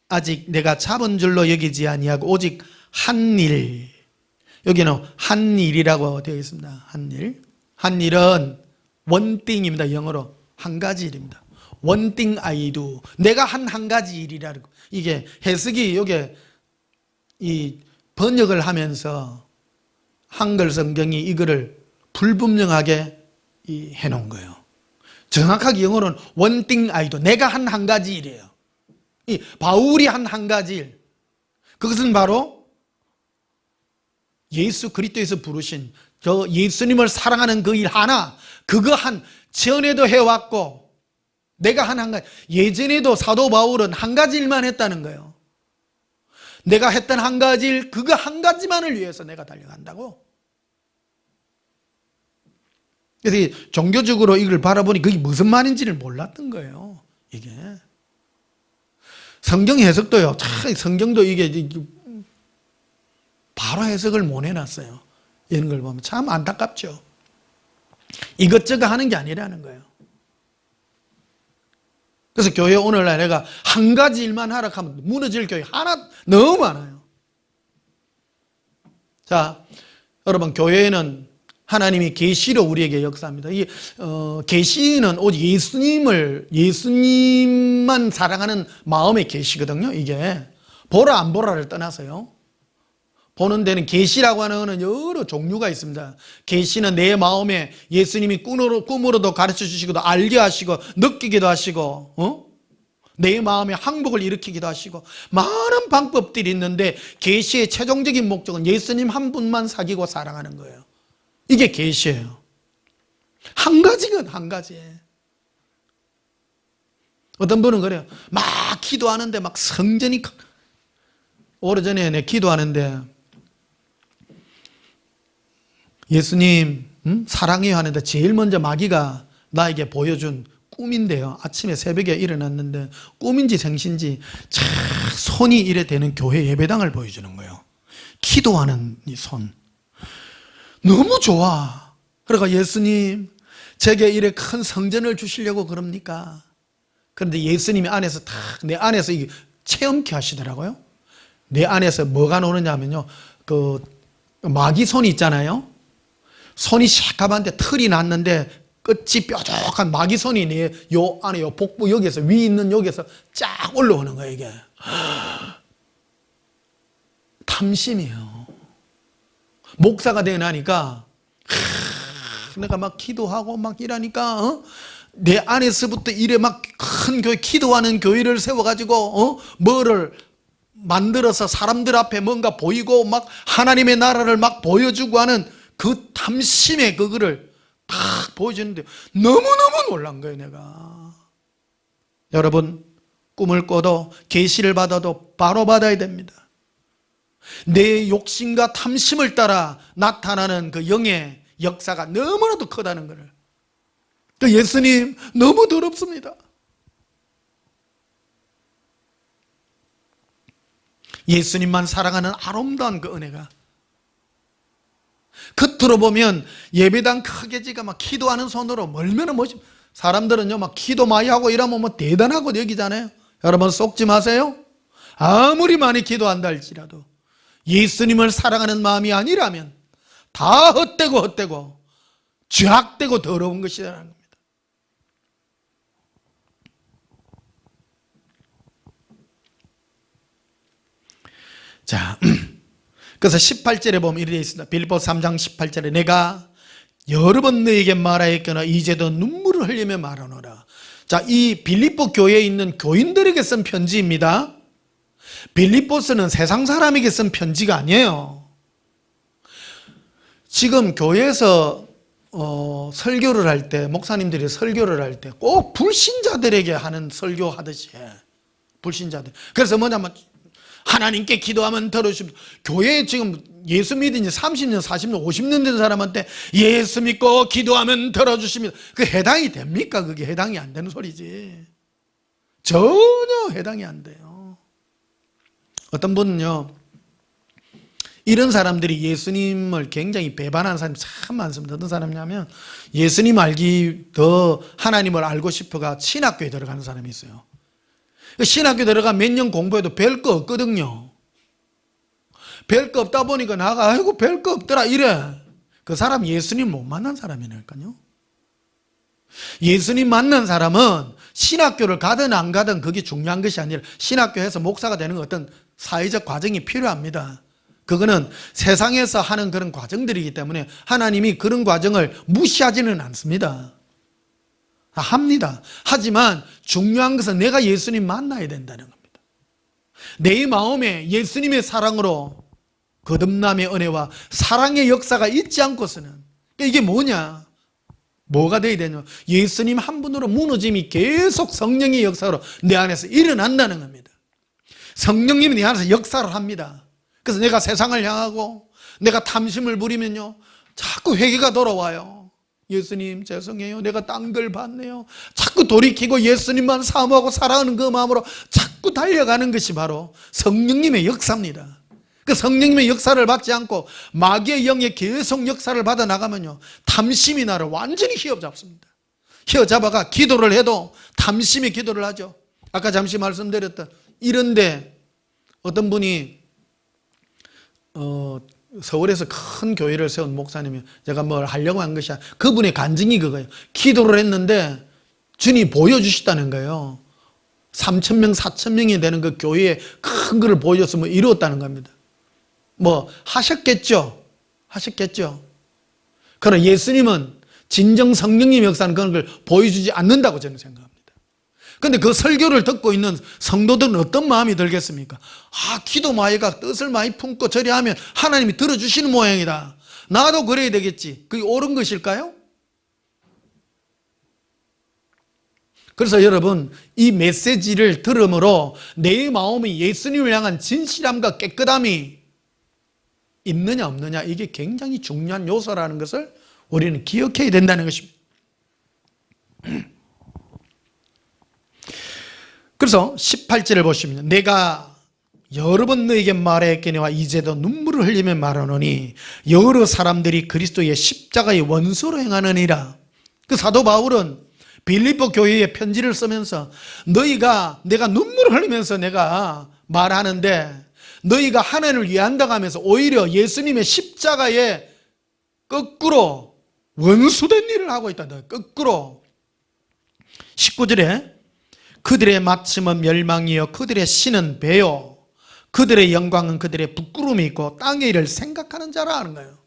아직 내가 잡은 줄로 여기지 아니하고 오직 한 일, 여기는 한 일이라고 되어 있습니다. 한 일. 한 일은 원띵입니다. 영어로 한 가지 일입니다. One thing I do. 내가 한 가지 일이라고. 이게 해석이 여기 이 번역을 하면서 한글 성경이 이거를 불분명하게 해놓은 거예요. 정확하게 영어로는 One thing I do. 내가 한 가지 일이에요. 이 바울이 한 가지 일. 그것은 바로 예수 그리스도에서 부르신 저 예수님을 사랑하는 그 일 하나, 그거 전에도 해왔고 내가 한 가지, 예전에도 사도 바울은 한 가지 일만 했다는 거예요. 내가 했던 한 가지 일, 그거 한 가지만을 위해서 내가 달려간다고. 그래서 종교적으로 이걸 바라보니 그게 무슨 말인지를 몰랐던 거예요. 이게 성경 해석도요. 참 성경도 이게 바로 해석을 못 해놨어요. 이런 걸 보면 참 안타깝죠. 이것저것 하는 게 아니라는 거예요. 그래서 교회 오늘날 내가 한 가지 일만 하라 하면 무너질 교회 하나 너무 많아요. 자, 여러분 교회에는 하나님이 계시로 우리에게 역사합니다. 이 계시는 오직 예수님만 사랑하는 마음의 계시거든요. 이게 보라 안 보라를 떠나서요. 보는 데는 계시라고 하는 것은 여러 종류가 있습니다. 계시는 내 마음에 예수님이 꿈으로도 가르쳐 주시고도 알게 하시고 느끼기도 하시고 내 마음에 항복을 일으키기도 하시고 많은 방법들이 있는데 계시의 최종적인 목적은 예수님 한 분만 사귀고 사랑하는 거예요. 이게 계시예요. 한 가지건 한 가지. 어떤 분은 그래요. 막 기도하는데 막 성전이 오래전에 내 기도하는데 예수님 사랑해요 하는데 제일 먼저 마귀가 나에게 보여준 꿈인데요. 아침에 새벽에 일어났는데 꿈인지 생신지 착 손이 이래 되는 교회 예배당을 보여주는 거예요. 기도하는 이 손. 너무 좋아. 그러니까 예수님 제게 이래 큰 성전을 주시려고 그럽니까? 그런데 예수님이 안에서 탁 내 안에서 이게 체험케 하시더라고요. 내 안에서 뭐가 노느냐면요. 그 마귀 손이 있잖아요. 손이 새까만데 털이 났는데 끝이 뾰족한 마귀 손이 내 요 안에 요 복부 여기에서 위 있는 여기에서 쫙 올라오는 거예요. 이게 탐심이에요. 목사가 되고 나니까 내가 막 기도하고 막 이러니까 내 안에서부터 이래 막 큰 교회 기도하는 교회를 세워가지고 뭐를 만들어서 사람들 앞에 뭔가 보이고 막 하나님의 나라를 막 보여주고 하는 그 탐심의 그거를 딱 보여주는데 너무너무 놀란 거예요. 내가 여러분 꿈을 꿔도 계시를 받아도 바로 받아야 됩니다. 내 욕심과 탐심을 따라 나타나는 그 영의 역사가 너무나도 크다는 것을. 그 예수님 너무 더럽습니다. 예수님만 사랑하는 아름다운 그 은혜가 겉으로 보면 예배당 크게 지가 막 기도하는 손으로 멀면은 뭐지? 사람들은요 막 기도 많이 하고 이러면 뭐 대단하고 여기잖아요. 여러분 속지 마세요. 아무리 많이 기도한다 할지라도 예수님을 사랑하는 마음이 아니라면 다 헛되고 죄악되고 더러운 것이라는 겁니다. 자, 그래서 18절에 보면 이렇게 되어 있습니다. 빌립보서 3장 18절에 내가 여러 번 너에게 말하였거나 이제도 눈물을 흘리며 말하노라. 자, 이 빌립보 교회에 있는 교인들에게 쓴 편지입니다. 빌립보서는 세상 사람에게 쓴 편지가 아니에요. 지금 교회에서 설교를 할 때, 목사님들이 설교를 할 때 꼭 불신자들에게 하는 설교하듯이 불신자들. 그래서 뭐냐면 하나님께 기도하면 들어주십니다. 교회에 지금 예수 믿은 지 30년, 40년, 50년 된 사람한테 예수 믿고 기도하면 들어주십니다. 그 해당이 됩니까? 그게 해당이 안 되는 소리지. 전혀 해당이 안 돼요. 어떤 분은요, 이런 사람들이 예수님을 굉장히 배반하는 사람이 참 많습니다. 어떤 사람이냐면 예수님 알기 더 하나님을 알고 싶어가 신학교에 들어가는 사람이 있어요. 신학교 들어가 몇 년 공부해도 별 거 없거든요. 별 거 없다 보니까 나가 아이고 별 거 없더라 이래. 그 사람 예수님 못 만난 사람이니까요. 예수님 만난 사람은 신학교를 가든 안 가든 그게 중요한 것이 아니라 신학교에서 목사가 되는 어떤 사회적 과정이 필요합니다. 그거는 세상에서 하는 그런 과정들이기 때문에 하나님이 그런 과정을 무시하지는 않습니다. 합니다. 하지만 중요한 것은 내가 예수님 만나야 된다는 겁니다. 내 마음에 예수님의 사랑으로 거듭남의 은혜와 사랑의 역사가 있지 않고서는 이게 뭐냐? 뭐가 되어야 되냐? 예수님 한 분으로 무너짐이 계속 성령의 역사로 내 안에서 일어난다는 겁니다. 성령님이 내 안에서 역사를 합니다. 그래서 내가 세상을 향하고 내가 탐심을 부리면요 자꾸 회개가 돌아와요. 예수님 죄송해요. 내가 딴 걸 봤네요. 자꾸 돌이키고 예수님만 사모하고 사랑하는 그 마음으로 자꾸 달려가는 것이 바로 성령님의 역사입니다. 그 성령님의 역사를 받지 않고 마귀의 영에 계속 역사를 받아 나가면요 탐심이 나를 완전히 휘어잡습니다. 휘어잡아가 기도를 해도 탐심의 기도를 하죠. 아까 잠시 말씀드렸던 이런데 어떤 분이 서울에서 큰 교회를 세운 목사님이 제가 뭘 하려고 한 것이 아니라 그분의 간증이 그거예요. 기도를 했는데 주님이 보여주셨다는 거예요. 3,000명, 4,000명이 되는 그 교회에 큰 거를 보여줬으면 이루었다는 겁니다. 뭐 하셨겠죠. 그러나 예수님은 진정 성령님 역사는 그런 걸 보여주지 않는다고 저는 생각합니다. 그런데 그 설교를 듣고 있는 성도들은 어떤 마음이 들겠습니까? 기도 마이가 뜻을 많이 품고 저리 하면 하나님이 들어주시는 모양이다. 나도 그래야 되겠지. 그게 옳은 것일까요? 그래서 여러분 이 메시지를 들음으로 내 마음이 예수님을 향한 진실함과 깨끗함이 있느냐 없느냐 이게 굉장히 중요한 요소라는 것을 우리는 기억해야 된다는 것입니다. 그래서 18절을 보시면 내가 여러 번 너에게 말하였거니와 이제도 눈물을 흘리며 말하노니 여러 사람들이 그리스도의 십자가의 원수로 행하느니라. 그 사도 바울은 빌립보 교회에 편지를 쓰면서 내가 눈물을 흘리면서 내가 말하는데 너희가 하나님을 위한다고 하면서 오히려 예수님의 십자가에 거꾸로 원수된 일을 하고 있다. 거꾸로 19절에 그들의 마침은 멸망이요 그들의 신은 배요 그들의 영광은 그들의 부끄러움이 있고 땅의 일을 생각하는 자라 하는 거예요.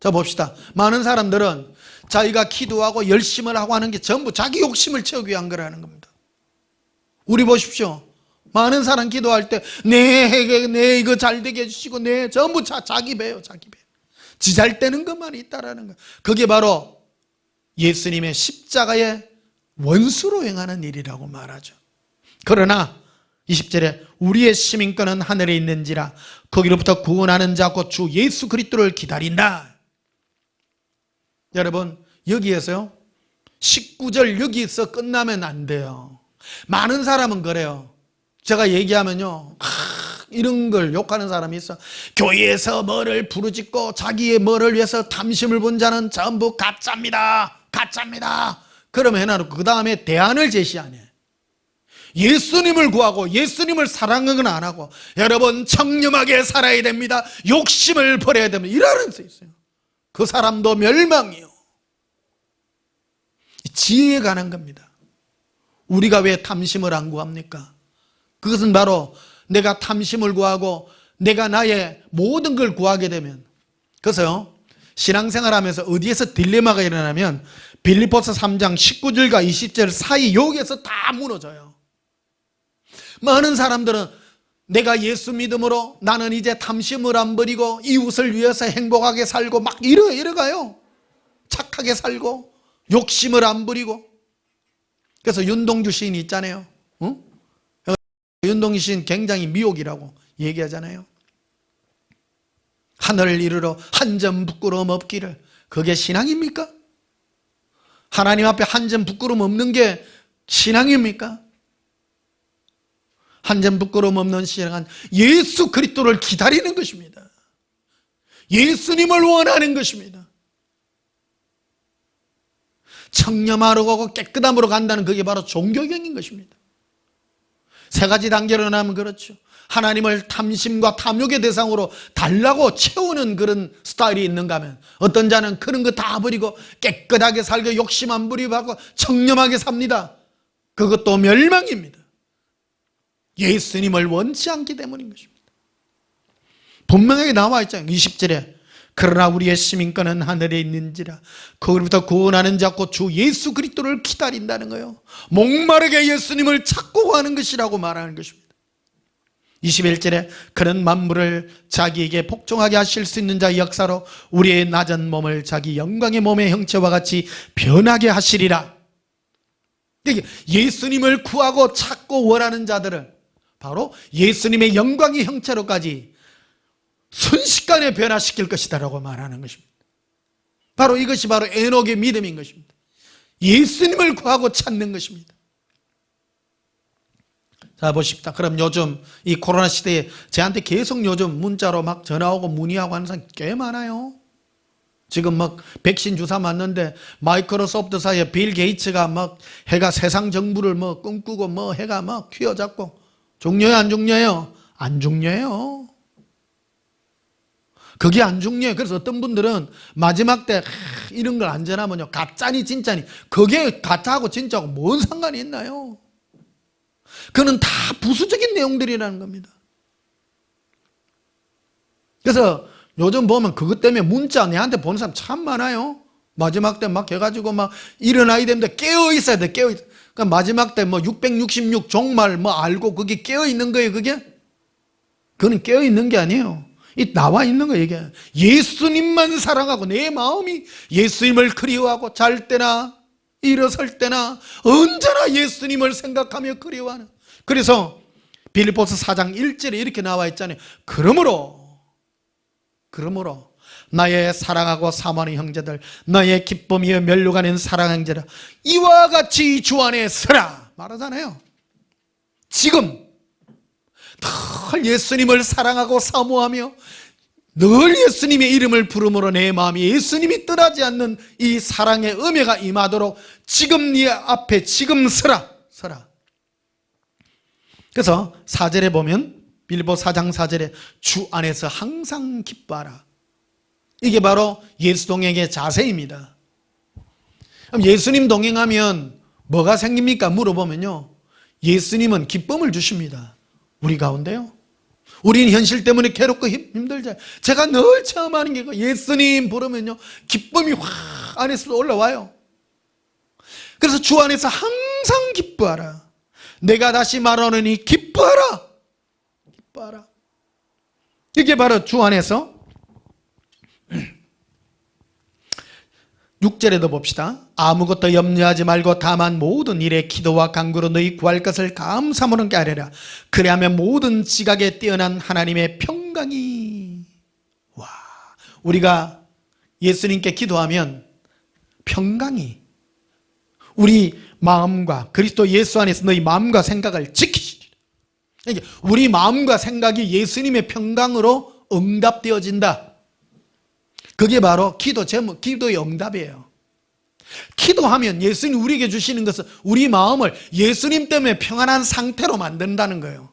자 봅시다. 많은 사람들은 자기가 기도하고 열심을 하고 하는 게 전부 자기 욕심을 채우기 위한 거라는 겁니다. 우리 보십시오. 많은 사람 기도할 때 내 이거 잘 되게 해주시고 내 전부 자기 배요. 지 잘 되는 것만 있다라는 거. 그게 바로 예수님의 십자가의 원수로 행하는 일이라고 말하죠. 그러나 20절에 우리의 시민권은 하늘에 있는지라 거기로부터 구원하는 자 곧 주 예수 그리스도를 기다린다. 여러분 여기에서요 19절 여기서 끝나면 안 돼요. 많은 사람은 그래요. 제가 얘기하면요 이런 걸 욕하는 사람이 있어. 교회에서 뭐를 부르짖고 자기의 뭐를 위해서 탐심을 본 자는 전부 가짜입니다. 그러면 해놔놓고 그 다음에 대안을 제시 안 해. 예수님을 구하고 예수님을 사랑은 안 하고 여러분 청렴하게 살아야 됩니다. 욕심을 버려야 됩니다. 이라는 데 있어요. 그 사람도 멸망이요. 지혜에 관한 겁니다. 우리가 왜 탐심을 안 구합니까? 그것은 바로 내가 탐심을 구하고 내가 나의 모든 걸 구하게 되면 그래서요 신앙생활하면서 어디에서 딜레마가 일어나면 빌립보서 3장 19절과 20절 사이 여기에서 다 무너져요. 많은 사람들은 내가 예수 믿음으로 나는 이제 탐심을 안 버리고 이웃을 위해서 행복하게 살고 막 이래가요. 착하게 살고 욕심을 안 부리고. 그래서 윤동주 시인이 있잖아요. 윤동주 전동신 굉장히 미혹이라고 얘기하잖아요. 하늘을 이르러 한 점 부끄러움 없기를. 그게 신앙입니까? 하나님 앞에 한 점 부끄러움 없는 게 신앙입니까? 한 점 부끄러움 없는 신앙은 예수 그리스도를 기다리는 것입니다. 예수님을 원하는 것입니다. 청렴하러 가고 깨끗함으로 간다는 그게 바로 종교경인 것입니다. 세 가지 단계로 나면 그렇죠. 하나님을 탐심과 탐욕의 대상으로 달라고 채우는 그런 스타일이 있는가 하면, 어떤 자는 그런 거 다 버리고 깨끗하게 살고 욕심 안 부리고 청렴하게 삽니다. 그것도 멸망입니다. 예수님을 원치 않기 때문인 것입니다. 분명하게 나와 있잖아요. 20절에 그러나 우리의 시민권은 하늘에 있는지라 거기로부터 구원하는 자 곧 주 예수 그리스도를 기다린다는 거예요. 목마르게 예수님을 찾고 가는 것이라고 말하는 것입니다. 21절에 그는 만물을 자기에게 복종하게 하실 수 있는 자의 역사로 우리의 낮은 몸을 자기 영광의 몸의 형체와 같이 변하게 하시리라. 예수님을 구하고 찾고 원하는 자들을 바로 예수님의 영광의 형체로까지 순식간에 변화시킬 것이다라고 말하는 것입니다. 바로 이것이 바로 에녹의 믿음인 것입니다. 예수님을 구하고 찾는 것입니다. 자, 보십시다. 그럼 요즘 이 코로나 시대에 저한테 계속 요즘 문자로 막 전화오고 문의하고 하는 사람이 꽤 많아요. 지금 막 백신 주사 맞는데 마이크로소프트사의 빌 게이츠가 막 해가 세상 정부를 뭐 꿈꾸고 뭐 해가 막 휘어잡고 중요해요, 안 중요해요? 안 중요해요. 그게 안 중요해요. 그래서 어떤 분들은 마지막 때 이런 걸 안 전하면요, 가짜니 진짜니, 그게 가짜하고 진짜하고 뭔 상관이 있나요? 그는 다 부수적인 내용들이라는 겁니다. 그래서 요즘 보면 그것 때문에 문자 내한테 보는 사람 참 많아요. 마지막 때 막 해가지고 막 일어나야 되는데 깨어 있어야 돼, 깨어 있어. 그러니까 마지막 때 뭐 666 종말 뭐 알고 그게 깨어 있는 거예요, 그게? 그건 깨어 있는 게 아니에요. 이 나와 있는 거 얘기해요. 예수님만 사랑하고 내 마음이 예수님을 그리워하고 잘 때나 일어설 때나 언제나 예수님을 생각하며 그리워하는. 그래서 빌립보서 4장 1절에 이렇게 나와 있잖아요. 그러므로 나의 사랑하고 사모하는 형제들, 나의 기쁨이여 면류관인 사랑 형제라, 이와 같이 주 안에 서라 말하잖아요. 지금 늘 예수님을 사랑하고 사모하며 늘 예수님의 이름을 부름으로 내 마음이 예수님이 떠나지 않는 이 사랑의 은혜가 임하도록 지금 네 앞에 지금 서라. 그래서 4절에 보면 빌립보 4장 4절에 주 안에서 항상 기뻐하라. 이게 바로 예수 동행의 자세입니다. 그럼 예수님 동행하면 뭐가 생깁니까? 물어보면요, 예수님은 기쁨을 주십니다. 우리 가운데요. 우리는 현실 때문에 괴롭고 힘들잖아요. 제가 늘 처음 하는 게 예수님 부르면요, 기쁨이 확 안에서 올라와요. 그래서 주 안에서 항상 기뻐하라. 내가 다시 말하노니 기뻐하라. 이게 바로 주 안에서. 6절에도 봅시다. 아무것도 염려하지 말고 다만 모든 일에 기도와 간구로 너희 구할 것을 감사하는 게 아니라 그리하면 모든 지각에 뛰어난 하나님의 평강이. 와, 우리가 예수님께 기도하면 평강이 우리 마음과 그리스도 예수 안에서 너희 마음과 생각을 지키시리라. 그러니까 우리 마음과 생각이 예수님의 평강으로 응답되어진다. 그게 바로 기도 제목, 기도의 응답이에요. 기도하면 예수님 우리에게 주시는 것은 우리 마음을 예수님 때문에 평안한 상태로 만든다는 거예요.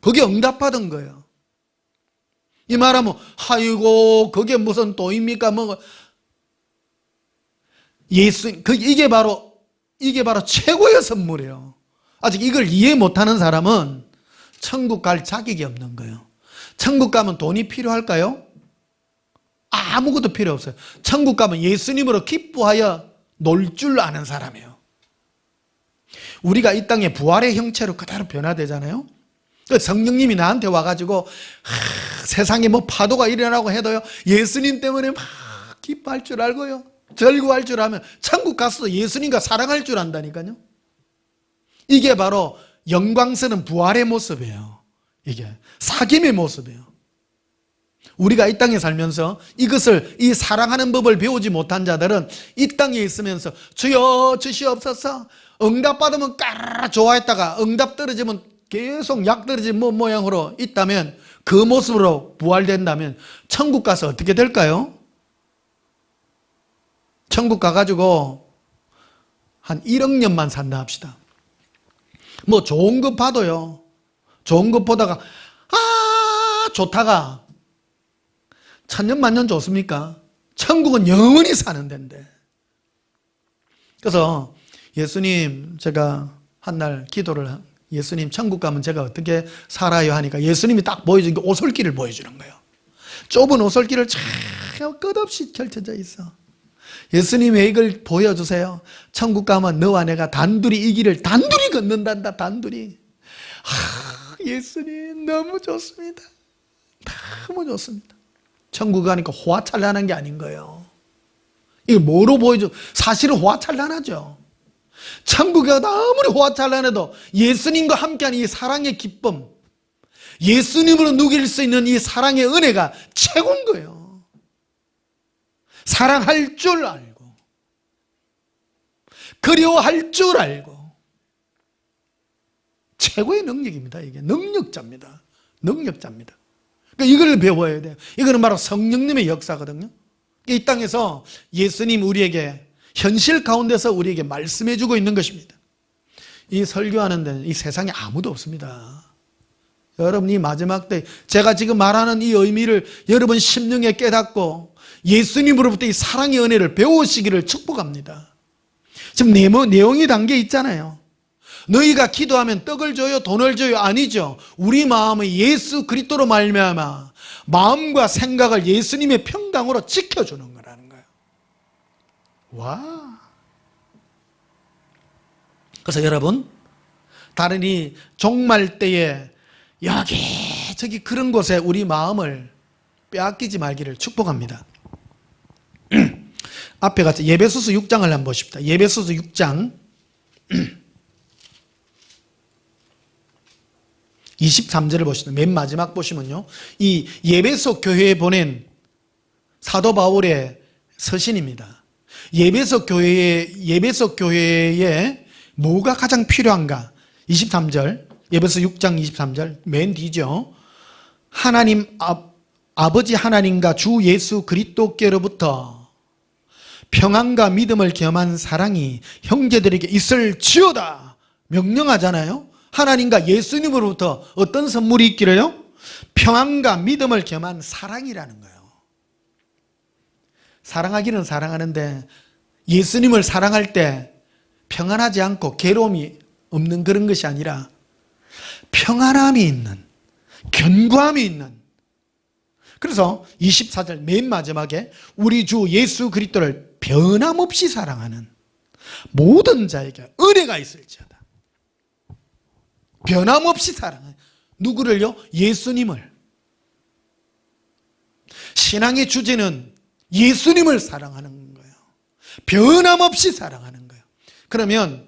그게 응답받은 거예요. 이 말하면 아이고 그게 무슨 도입니까? 뭐 이게 바로 최고의 선물이에요. 아직 이걸 이해 못하는 사람은 천국 갈 자격이 없는 거예요. 천국 가면 돈이 필요할까요? 아무것도 필요 없어요. 천국 가면 예수님으로 기뻐하여 놀 줄 아는 사람이에요. 우리가 이 땅에 부활의 형체로 그대로 변화되잖아요. 성령님이 나한테 와가지고 세상에 뭐 파도가 일어나고 해도요, 예수님 때문에 막 기뻐할 줄 알고요, 즐거워할 줄 알면 천국 가서도 예수님과 사랑할 줄 안다니까요. 이게 바로 영광스러운 부활의 모습이에요. 이게 사귐의 모습이에요. 우리가 이 땅에 살면서 이것을, 이 사랑하는 법을 배우지 못한 자들은 이 땅에 있으면서 주여 주시옵소서, 응답받으면 까르르 좋아했다가 응답 떨어지면 계속 약 떨어진 모양으로 있다면, 그 모습으로 부활된다면 천국 가서 어떻게 될까요? 천국 가가지고 한 1억 년만 산다 합시다. 뭐 좋은 것 봐도요, 좋은 것 보다가 좋다가 천년 만년 좋습니까? 천국은 영원히 사는 데인데. 그래서 예수님, 제가 한날 기도를, 예수님 천국 가면 제가 어떻게 살아요 하니까 예수님이 딱 보여준 게 오솔길을 보여주는 거예요. 좁은 오솔길을 참 끝없이 펼쳐져 있어. 예수님이 이걸 보여주세요. 천국 가면 너와 내가 단둘이 이 길을 단둘이 걷는단다. 단둘이. 예수님 너무 좋습니다. 너무 좋습니다. 천국 가니까 호화찬란한 게 아닌 거예요. 이게 뭐로 보여줘? 사실은 호화찬란하죠. 천국에 아무리 호화찬란해도 예수님과 함께하는 이 사랑의 기쁨, 예수님으로 누길 수 있는 이 사랑의 은혜가 최고인 거예요. 사랑할 줄 알고, 그리워할 줄 알고, 최고의 능력입니다. 이게 능력자입니다. 능력자입니다. 그러니까 이걸 배워야 돼요. 이거는 바로 성령님의 역사거든요. 이 땅에서 예수님 우리에게 현실 가운데서 우리에게 말씀해 주고 있는 것입니다. 이 설교하는 데는 이 세상에 아무도 없습니다. 여러분, 이 마지막 때 제가 지금 말하는 이 의미를 여러분 심령에 깨닫고 예수님으로부터 이 사랑의 은혜를 배우시기를 축복합니다. 지금 내용이 담겨 있잖아요. 너희가 기도하면 떡을 줘요, 돈을 줘요? 아니죠. 우리 마음을 예수 그리스도로 말미암아 마음과 생각을 예수님의 평강으로 지켜주는 거라는 거예요. 와. 그래서 여러분, 다른 이 종말 때에 여기저기 그런 곳에 우리 마음을 빼앗기지 말기를 축복합니다. 앞에 같이 예배소서 6장을 한번 보십시다. 예배소서 6장 23절을 보시면, 맨 마지막 보시면요, 이 예배소 교회에 보낸 사도 바울의 서신입니다. 예배소 교회에 뭐가 가장 필요한가? 23절, 예배소 6장 23절, 맨 뒤죠. 하나님, 아버지 하나님과 주 예수 그리스도께로부터 평안과 믿음을 겸한 사랑이 형제들에게 있을지어다 명령하잖아요. 하나님과 예수님으로부터 어떤 선물이 있기를요? 평안과 믿음을 겸한 사랑이라는 거예요. 사랑하기는 사랑하는데 예수님을 사랑할 때 평안하지 않고 괴로움이 없는 그런 것이 아니라 평안함이 있는, 견고함이 있는. 그래서 24절 맨 마지막에 우리 주 예수 그리스도를 변함없이 사랑하는 모든 자에게 은혜가 있을지어다. 변함없이 사랑해. 누구를요? 예수님을. 신앙의 주제는 예수님을 사랑하는 거예요. 변함없이 사랑하는 거예요. 그러면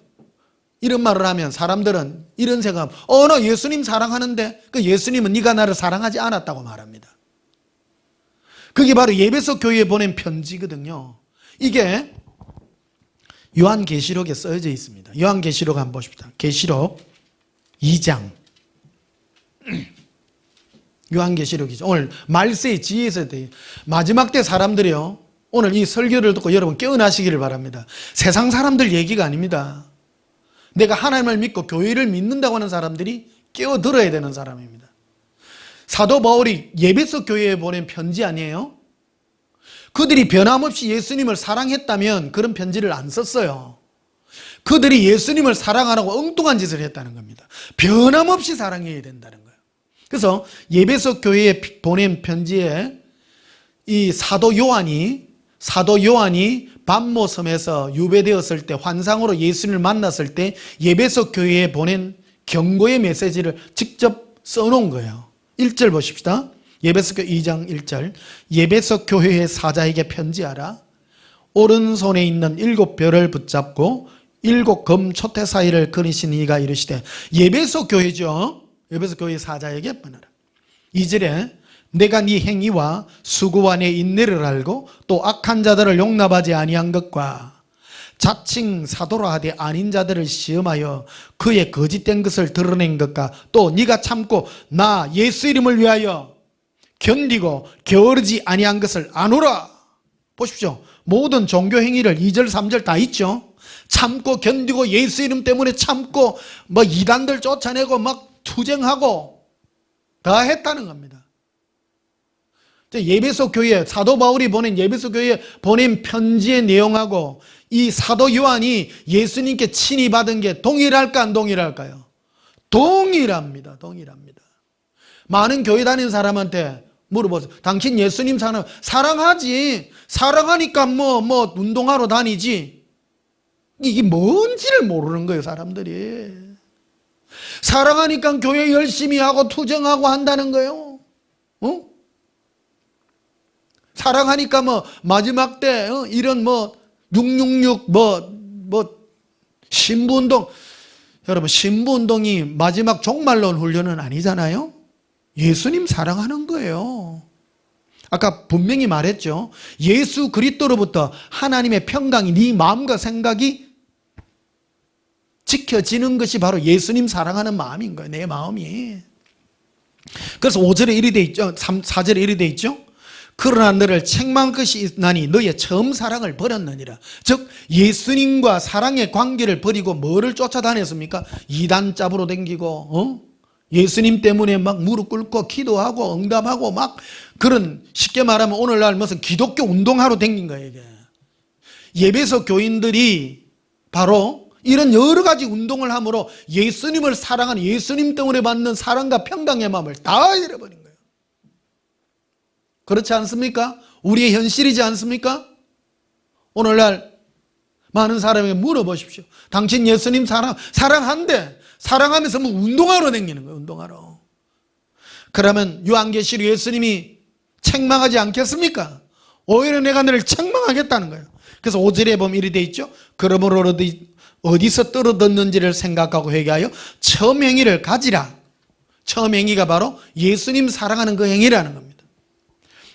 이런 말을 하면 사람들은 이런 생각하면, 나 예수님 사랑하는데 그 예수님은 네가 나를 사랑하지 않았다고 말합니다. 그게 바로 예배소 교회에 보낸 편지거든요. 이게 요한계시록에 써져 있습니다. 요한계시록 한번 보십시다. 계시록 2장. 요한계시록이죠. 오늘 말세의 지혜에서 마지막 때 사람들이요, 오늘 이 설교를 듣고 여러분 깨어나시기를 바랍니다. 세상 사람들 얘기가 아닙니다. 내가 하나님을 믿고 교회를 믿는다고 하는 사람들이 깨어들어야 되는 사람입니다. 사도 바울이 예배소 교회에 보낸 편지 아니에요? 그들이 변함없이 예수님을 사랑했다면 그런 편지를 안 썼어요. 그들이 예수님을 사랑 안 하고 엉뚱한 짓을 했다는 겁니다. 변함없이 사랑해야 된다는 거예요. 그래서 예배소 교회에 보낸 편지에 이 사도 요한이 반모섬에서 유배되었을 때, 환상으로 예수님을 만났을 때 예배소 교회에 보낸 경고의 메시지를 직접 써놓은 거예요. 1절 보십시다. 예배소 2장 1절. 예배소 교회의 사자에게 편지하라. 오른손에 있는 7별을 붙잡고 일곱 검초대 사이를 그리신 이가 이르시되, 예배소 교회죠. 예배소 교회 사자에게 말하라. 2절에 내가 네 행위와 수고와 내 인내를 알고 또 악한 자들을 용납하지 아니한 것과 자칭 사도라 하되 아닌 자들을 시험하여 그의 거짓된 것을 드러낸 것과 또 네가 참고 나 예수 이름을 위하여 견디고 게으르지 아니한 것을 아노라. 보십시오. 모든 종교 행위를 2절 3절 다 있죠. 참고 견디고 예수 이름 때문에 참고 뭐 이단들 쫓아내고 막 투쟁하고 다 했다는 겁니다. 예배소 교회, 사도 바울이 보낸 예배소 교회에 보낸 편지의 내용하고 이 사도 요한이 예수님께 친히 받은 게 동일할까 안 동일할까요? 동일합니다. 동일합니다. 많은 교회 다니는 사람한테 물어보세요. 당신 예수님 사랑하지. 사랑하니까 뭐 운동하러 다니지. 이게 뭔지를 모르는 거예요, 사람들이. 사랑하니까 교회 열심히 하고 투쟁하고 한다는 거예요. 사랑하니까 마지막 때 이런 666 신부운동. 여러분, 신부운동이 마지막 종말론 훈련은 아니잖아요. 예수님 사랑하는 거예요. 아까 분명히 말했죠. 예수 그리스도로부터 하나님의 평강이 네 마음과 생각이 지켜지는 것이 바로 예수님 사랑하는 마음인 거예요. 내 마음이. 그래서 5절에 이리 돼 있죠. 4절에 이리 돼 있죠. 그러나 너를 책망한 것이 있나니 너의 처음 사랑을 버렸느니라. 즉 예수님과 사랑의 관계를 버리고 뭐를 쫓아다녔습니까? 이단 짭으로 댕기고 예수님 때문에 막 무릎 꿇고 기도하고 응답하고 막 그런, 쉽게 말하면 오늘날 무슨 기독교 운동하러 댕긴 거예요. 이게. 예배소 교인들이 바로 이런 여러 가지 운동을 함으로 예수님을 사랑하는, 예수님 때문에 받는 사랑과 평강의 마음을 다 잃어버린 거예요. 그렇지 않습니까? 우리의 현실이지 않습니까? 오늘날 많은 사람에게 물어보십시오. 당신 예수님 사랑한대. 사랑하면서 뭐 운동하러 다니는 거예요. 운동하러. 그러면 요한계시록 예수님이 책망하지 않겠습니까? 오히려 내가 너를 책망하겠다는 거예요. 그래서 5절에 보면 이리 돼 있죠. 그러므로 어디서 떨어졌는지를 생각하고 회개하여 처음 행위를 가지라. 처음 행위가 바로 예수님 사랑하는 그 행위라는 겁니다.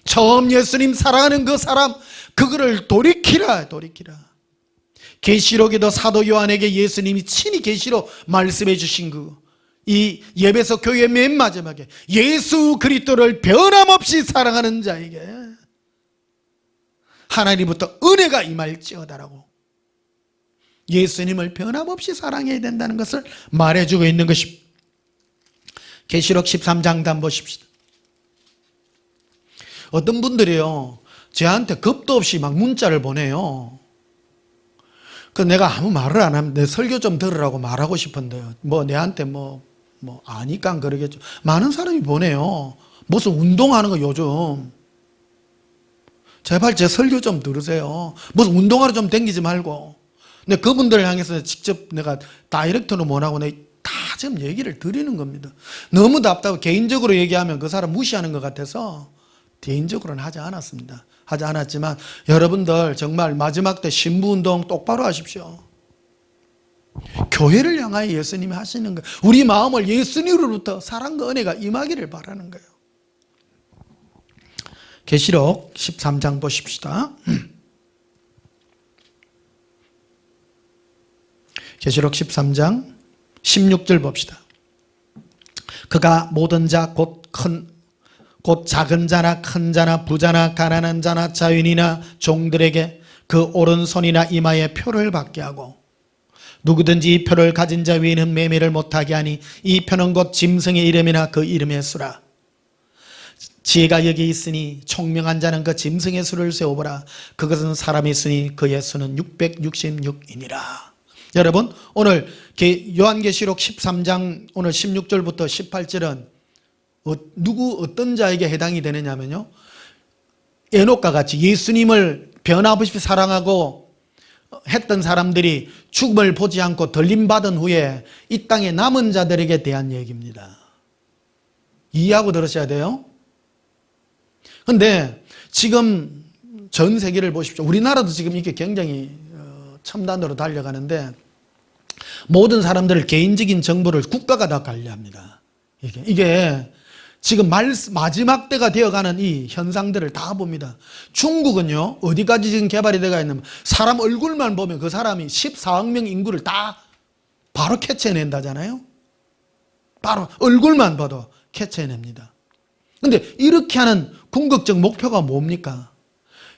처음 예수님 사랑하는 그 사람, 그거를 돌이키라. 계시록에도 사도 요한에게 예수님이 친히 계시로 말씀해 주신 이 예배소 교회 맨 마지막에 예수 그리스도를 변함없이 사랑하는 자에게 하나님부터 은혜가 임할지어다라고, 예수님을 변함없이 사랑해야 된다는 것을 말해주고 있는 것입니다. 계시록 13장 한번 보십시다. 어떤 분들이요, 저한테 겁도 없이 막 문자를 보내요. 그 내가 아무 말을 안 하면 내 설교 좀 들으라고 말하고 싶은데요. 내한테 아니까 그러겠죠. 많은 사람이 보내요. 무슨 운동하는 거 요즘. 제발 제 설교 좀 들으세요. 무슨 운동하러 좀 댕기지 말고. 근데 그분들을 향해서 직접 내가 다이렉트로 못하고 다 지금 얘기를 드리는 겁니다. 너무 답답하고 개인적으로 얘기하면 그 사람 무시하는 것 같아서 개인적으로는 하지 않았습니다. 하지 않았지만 여러분들 정말 마지막 때 신부운동 똑바로 하십시오. 교회를 향하여 예수님이 하시는 거예요. 우리 마음을 예수님으로부터 사랑과 은혜가 임하기를 바라는 거예요. 계시록 13장 보십시다. 계시록 13장 16절 봅시다. 그가 모든 자 곧 작은 자나 큰 자나 부자나 가난한 자나 자유인이나 종들에게 그 오른손이나 이마에 표를 받게 하고 누구든지 이 표를 가진 자 외에는 매매를 못하게 하니 이 표는 곧 짐승의 이름이나 그 이름의 수라. 지혜가 여기 있으니 총명한 자는 그 짐승의 수를 세어보라. 그것은 사람이 있으니 그의 수는 666이니라. 여러분, 오늘 요한계시록 13장 오늘 16절부터 18절은 어떤 자에게 해당이 되느냐면요, 에녹과 같이 예수님을 변함없이 사랑하고 했던 사람들이 죽음을 보지 않고 덜림받은 후에 이 땅에 남은 자들에게 대한 얘기입니다. 이해하고 들으셔야 돼요. 그런데 지금 전 세계를 보십시오. 우리나라도 지금 이게 굉장히 첨단으로 달려가는데 모든 사람들을 개인적인 정보를 국가가 다 관리합니다. 이게 지금 마지막 때가 되어가는 이 현상들을 다 봅니다. 중국은요, 어디까지 지금 개발이 되어 있냐면 사람 얼굴만 보면 그 사람이 14억 명 인구를 다 바로 캐치해낸다잖아요. 바로 얼굴만 봐도 캐치해냅니다. 근데 이렇게 하는 궁극적 목표가 뭡니까?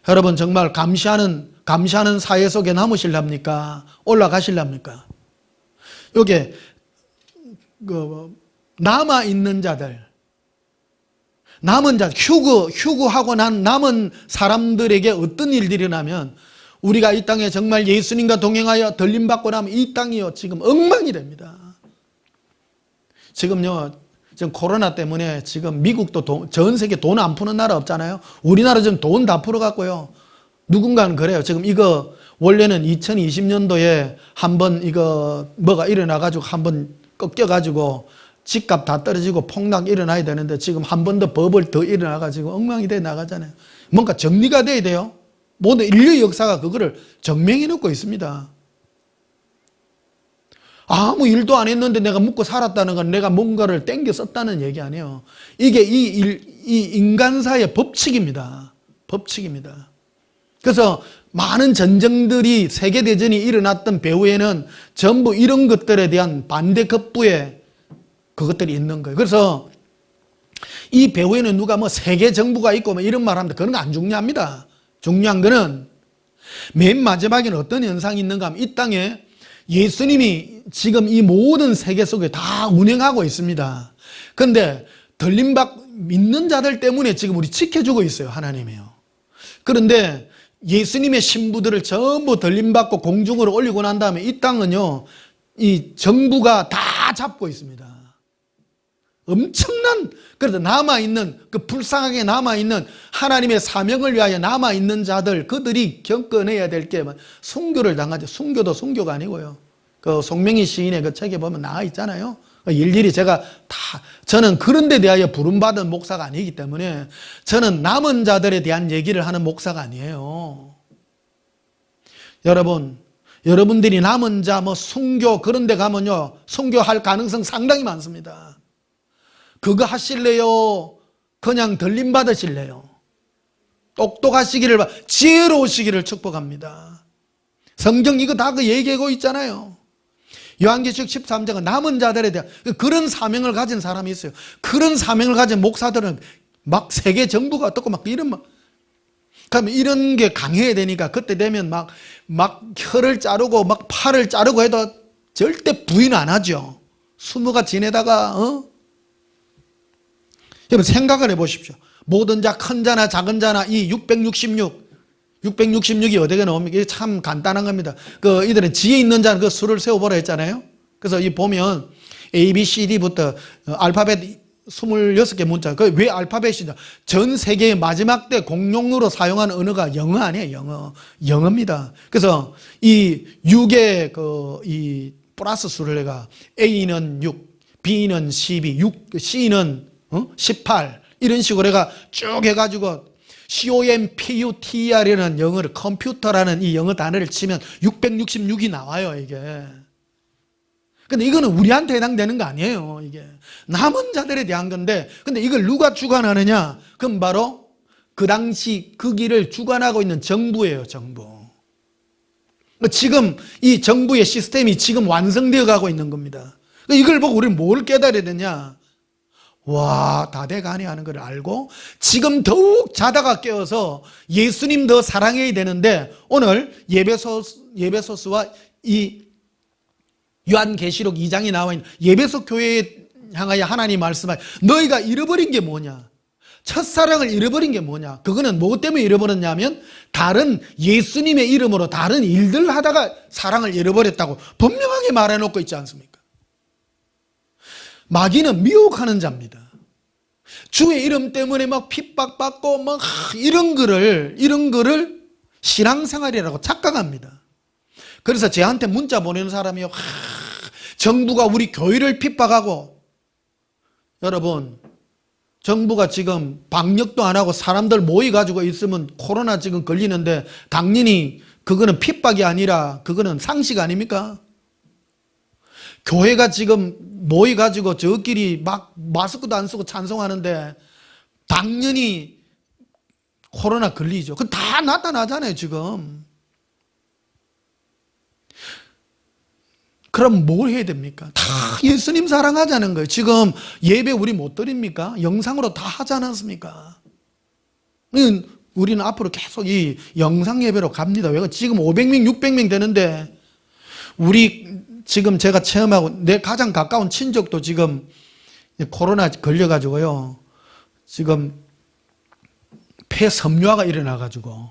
여러분, 정말 감시하는 사회 속에 남으실랍니까? 올라가실랍니까? 요게 남아있는 자들, 휴구하고 난 남은 사람들에게 어떤 일들이 일어나면 우리가 이 땅에 정말 예수님과 동행하여 들림받고 나면 이 땅이요, 지금 엉망이 됩니다. 지금 코로나 때문에 지금 미국도 전 세계 돈 안 푸는 나라 없잖아요. 우리나라 지금 돈 다 풀어갖고요. 누군가는 그래요. 지금 이거 원래는 2020년도에 한번 이거 뭐가 일어나가지고 한번 꺾여가지고 집값 다 떨어지고 폭락 일어나야 되는데 지금 한 번 더 버블 더 일어나가지고 엉망이 돼 나가잖아요. 뭔가 정리가 돼야 돼요. 모든 인류 역사가 그거를 증명해 놓고 있습니다. 아무 일도 안 했는데 내가 묵고 살았다는 건 내가 뭔가를 땡겨 썼다는 얘기 아니에요. 이게 이 인간사의 법칙입니다. 법칙입니다. 그래서 많은 전쟁들이 세계대전이 일어났던 배후에는 전부 이런 것들에 대한 반대급부의 그것들이 있는 거예요. 그래서 이 배후에는 누가 뭐 세계 정부가 있고 뭐 이런 말 합니다. 그런 거 안 중요합니다. 중요한 거는 맨 마지막에는 어떤 현상이 있는가 하면 이 땅에 예수님이 지금 이 모든 세계 속에 다 운행하고 있습니다. 그런데 믿는 자들 때문에 지금 우리 지켜주고 있어요. 하나님이요. 그런데 예수님의 신부들을 전부 들림받고 공중으로 올리고 난 다음에 이 땅은요, 이 정부가 다 잡고 있습니다. 엄청난, 그래도 남아있는, 불쌍하게 남아있는 하나님의 사명을 위하여 남아있는 자들, 그들이 겪어내야 될 게 순교를 당하죠. 순교도 순교가 아니고요. 그 송명희 시인의 그 책에 보면 나와 있잖아요. 일일이 저는 그런 데 대하여 부름받은 목사가 아니기 때문에 저는 남은 자들에 대한 얘기를 하는 목사가 아니에요. 여러분들이 남은 자, 순교 그런 데 가면요, 순교할 가능성 상당히 많습니다. 그거 하실래요? 그냥 들림 받으실래요? 똑똑하시기를, 지혜로우시기를 축복합니다. 성경 이거 다 얘기하고 있잖아요. 요한계시록 13장은 남은 자들에 대한 그런 사명을 가진 사람이 있어요. 그런 사명을 가진 목사들은 막 세계 정부가 어떻고 그러면 이런 게 강해야 되니까 그때 되면 막 혀를 자르고 막 팔을 자르고 해도 절대 부인 안 하죠. 수모가 지내다가, 여러분 생각을 해 보십시오. 모든 자, 큰 자나 작은 자나 이 666이 어디가 나옵니까? 이게 참 간단한 겁니다. 이들은 지혜 있는 자는 그 수를 세워보라 했잖아요. 그래서 이 보면 A, B, C, D부터 알파벳 26개 문자. 왜 알파벳이냐? 전 세계의 마지막 때 공용으로 사용하는 언어가 영어 아니에요. 영어입니다. 그래서 이 6의 이 플러스 수를 내가 A는 6, B는 12, C는 18 이런 식으로 내가 쭉 해가지고 COMPUTER이라는 영어를 컴퓨터라는 이 영어 단어를 치면 666이 나와요, 이게. 근데 이거는 우리한테 해당되는 거 아니에요, 이게. 남은 자들에 대한 건데, 근데 이걸 누가 주관하느냐? 그럼 바로 그 당시 그 길을 주관하고 있는 정부예요, 정부. 지금 이 정부의 시스템이 지금 완성되어 가고 있는 겁니다. 이걸 보고 우리는 뭘 깨달아야 되냐? 와, 다 돼가네 하는 걸 알고 지금 더욱 자다가 깨어서 예수님 더 사랑해야 되는데 오늘 예배소서와 이 요한계시록 2장에 나와 있는 예배소 교회에 향하여 하나님 말씀하여 너희가 잃어버린 게 뭐냐? 첫사랑을 잃어버린 게 뭐냐? 그거는 뭐 때문에 잃어버렸냐면 다른 예수님의 이름으로 다른 일들 하다가 사랑을 잃어버렸다고 분명하게 말해놓고 있지 않습니까? 마귀는 미혹하는 자입니다. 주의 이름 때문에 막 핍박받고 막 이런 거를 신앙생활이라고 착각합니다. 그래서 저한테 문자 보내는 사람이요, 정부가 우리 교회를 핍박하고, 여러분 정부가 지금 방역도 안 하고 사람들 모여가지고 있으면 코로나 지금 걸리는데 당연히 그거는 핍박이 아니라 그거는 상식 아닙니까? 교회가 지금 모여가지고 저끼리 막 마스크도 안 쓰고 찬송하는데 당연히 코로나 걸리죠. 그 다 나타나잖아요, 지금. 그럼 뭘 해야 됩니까? 다 예수님 사랑하자는 거예요. 지금 예배 우리 못 드립니까? 영상으로 다 하지 않았습니까? 우리는 앞으로 계속 이 영상 예배로 갑니다. 왜? 지금 500명, 600명 되는데 우리 지금 제가 체험하고 내 가장 가까운 친족도 지금 코로나 걸려가지고요. 지금 폐섬유화가 일어나가지고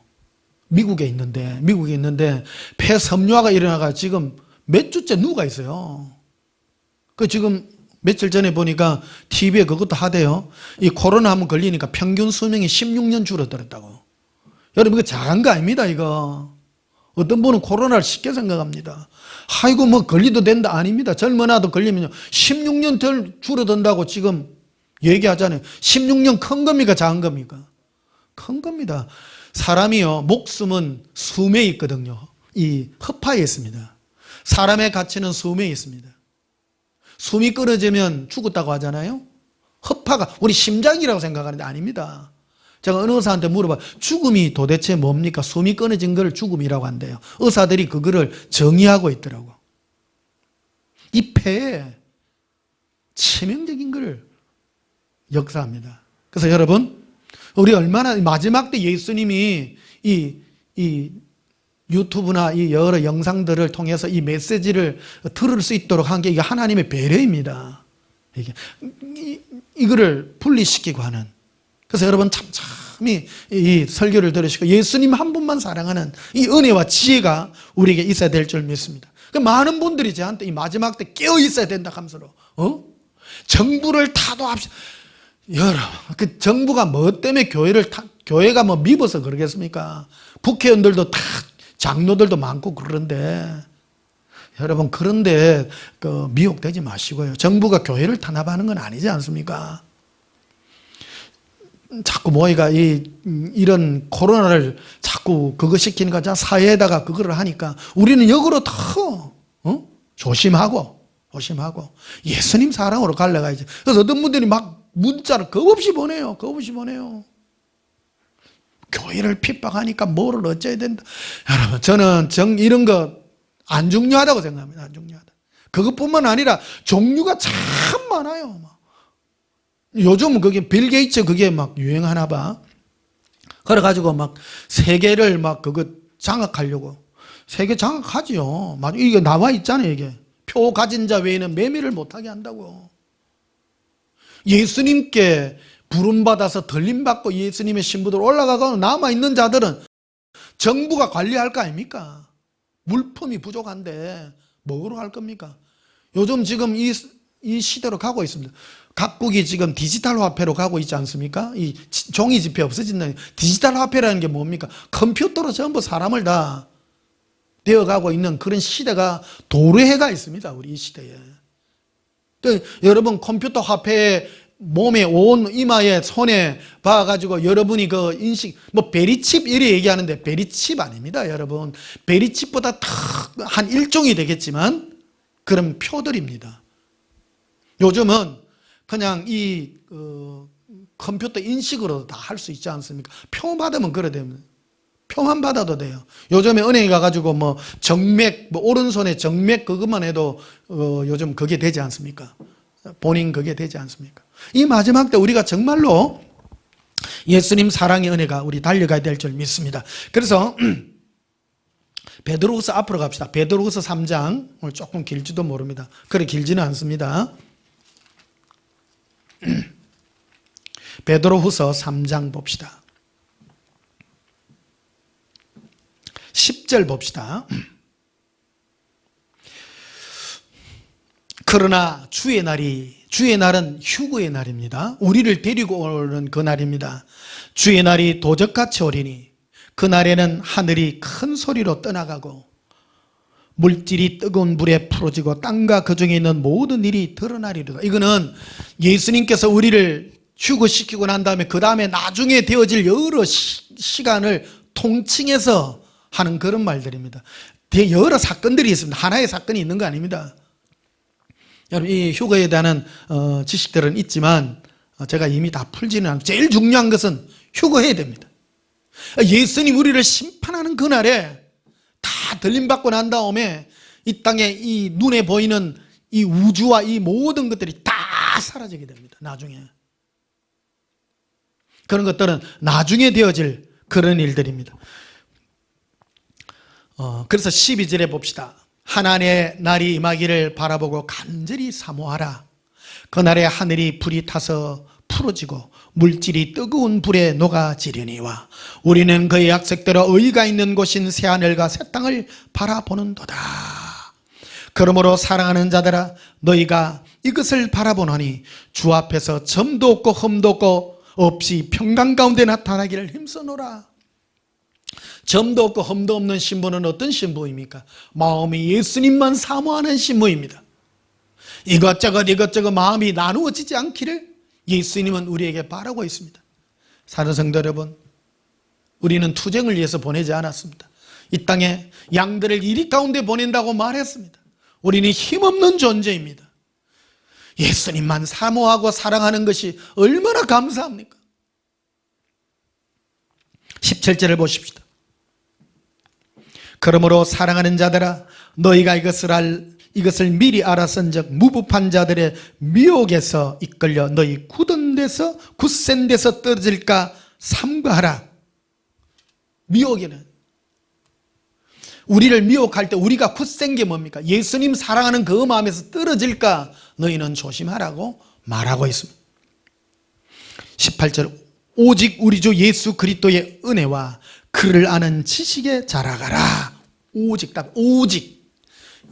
미국에 있는데 폐섬유화가 일어나가 지금 몇 주째 누가 있어요. 그 지금 며칠 전에 보니까 TV에 그것도 하대요. 이 코로나 한번 걸리니까 평균 수명이 16년 줄어들었다고. 여러분 이거 작은 거 아닙니다, 이거. 어떤 분은 코로나를 쉽게 생각합니다. 아이고 뭐 걸리도 된다. 아닙니다. 젊은 아도 걸리면요 16년 덜 줄어든다고 지금 얘기하잖아요. 16년 큰 겁니까 작은 겁니까? 큰 겁니다. 사람이요 목숨은 숨에 있거든요. 이 허파에 있습니다. 사람의 가치는 숨에 있습니다. 숨이 끊어지면 죽었다고 하잖아요. 허파가 우리 심장이라고 생각하는데 아닙니다. 제가 어느 의사한테 물어봐. 죽음이 도대체 뭡니까? 숨이 끊어진 걸 죽음이라고 한대요. 의사들이 그거를 정의하고 있더라고. 이 폐에 치명적인 걸 역사합니다. 그래서 여러분 우리 얼마나 마지막 때 예수님이 이 유튜브나 이 여러 영상들을 통해서 이 메시지를 들을 수 있도록 한 게 이게 하나님의 배려입니다. 이거를 분리시키고 하는. 그래서 여러분 참참히 이 설교를 들으시고 예수님 한 분만 사랑하는 이 은혜와 지혜가 우리에게 있어야 될 줄 믿습니다. 많은 분들이 저한테 이 마지막 때 깨어 있어야 된다 하면서 정부를 타도합시다. 여러분 그 정부가 뭐 때문에 교회가 뭐 미워서 그러겠습니까? 국회의원들도 다 장로들도 많고 그러는데 여러분 그런데 미혹되지 마시고요. 정부가 교회를 탄압하는 건 아니지 않습니까? 자꾸 모이가 이런 코로나를 자꾸 그거 시키니까 사회에다가 그거를 하니까 우리는 역으로 더 조심하고 예수님 사랑으로 갈라가야지. 그래서 어떤 분들이 막 문자를 겁없이 보내요. 교회를 핍박하니까 뭐를 어째야 된다. 여러분 저는 이런 거 안 중요하다고 생각합니다. 안 중요하다. 그것뿐만 아니라 종류가 참 많아요. 요즘 그게 빌 게이츠 그게 막 유행하나 봐. 그래가지고 막 세계를 막 그거 장악하려고. 세계 장악하지요. 맞아. 이게 나와 있잖아요, 이게. 표 가진 자 외에는 매매를 못하게 한다고. 예수님께 부름받아서 들림받고 예수님의 신부들 올라가고 남아있는 자들은 정부가 관리할 거 아닙니까? 물품이 부족한데 뭐로 할 겁니까? 요즘 지금 이 시대로 가고 있습니다. 각국이 지금 디지털 화폐로 가고 있지 않습니까? 이 종이 지폐 없어진다는 디지털 화폐라는 게 뭡니까? 컴퓨터로 전부 사람을 다 되어가고 있는 그런 시대가 도래해가 있습니다. 우리 이 시대에. 그러니까 여러분 컴퓨터 화폐에 몸에 온 이마에 손에 봐가지고 여러분이 그 인식 뭐 베리칩 이래 얘기하는데 베리칩 아닙니다. 여러분 베리칩보다 한 일종이 되겠지만 그런 표들입니다. 요즘은 그냥 이 컴퓨터 인식으로 다 할 수 있지 않습니까? 표 받으면 그래 됩니다. 표만 받아도 돼요. 요즘에 은행에 가가지고 뭐 정맥, 뭐 오른손에 정맥 그것만 해도 요즘 그게 되지 않습니까? 본인 그게 되지 않습니까? 이 마지막 때 우리가 정말로 예수님 사랑의 은혜가 우리 달려가야 될 줄 믿습니다. 그래서 베드로후서 앞으로 갑시다. 베드로후서 3장 오늘 조금 길지도 모릅니다. 그래 길지는 않습니다. 베드로후서 3장 봅시다. 10절 봅시다. 그러나 주의 날은 휴거의 날입니다. 우리를 데리고 오는 그 날입니다. 주의 날이 도적같이 오리니 그 날에는 하늘이 큰 소리로 떠나가고 물질이 뜨거운 불에 풀어지고 땅과 그 중에 있는 모든 일이 드러나리로다. 이거는 예수님께서 우리를 휴거시키고 난 다음에 그 다음에 나중에 되어질 여러 시간을 통칭해서 하는 그런 말들입니다. 여러 사건들이 있습니다. 하나의 사건이 있는 거 아닙니다. 여러분, 이 휴거에 대한 지식들은 있지만 제가 이미 다 풀지는 않고, 제일 중요한 것은 휴거해야 됩니다. 예수님 우리를 심판하는 그날에 다 들림받고 난 다음에 이 땅에 이 눈에 보이는 이 우주와 이 모든 것들이 다 사라지게 됩니다. 나중에. 그런 것들은 나중에 되어질 그런 일들입니다. 그래서 12절에 봅시다. 하나님의 날이 임하기를 바라보고 간절히 사모하라. 그날에 하늘이 불이 타서 풀어지고 물질이 뜨거운 불에 녹아지려니와 우리는 그의 약속대로 의가 있는 곳인 새하늘과 새 땅을 바라보는도다. 그러므로 사랑하는 자들아, 너희가 이것을 바라보노니 주 앞에서 점도 없고 흠도 없고 없이 평강 가운데 나타나기를 힘써노라. 점도 없고 흠도 없는 신부는 어떤 신부입니까? 마음이 예수님만 사모하는 신부입니다. 이것저것 마음이 나누어지지 않기를 예수님은 우리에게 바라고 있습니다. 사는 성도 여러분, 우리는 투쟁을 위해서 보내지 않았습니다. 이 땅에 양들을 이리 가운데 보낸다고 말했습니다. 우리는 힘없는 존재입니다. 예수님만 사모하고 사랑하는 것이 얼마나 감사합니까? 17절을 보십시다. 그러므로 사랑하는 자들아, 너희가 이것을 미리 알았은즉 무법한 자들의 미혹에서 이끌려 너희 굳센 데서 떨어질까 삼가하라. 미혹에는 우리를 미혹할 때 우리가 굳센 게 뭡니까? 예수님 사랑하는 그 마음에서 떨어질까 너희는 조심하라고 말하고 있습니다. 18절, 오직 우리 주 예수 그리스도의 은혜와 그를 아는 지식에 자라가라. 오직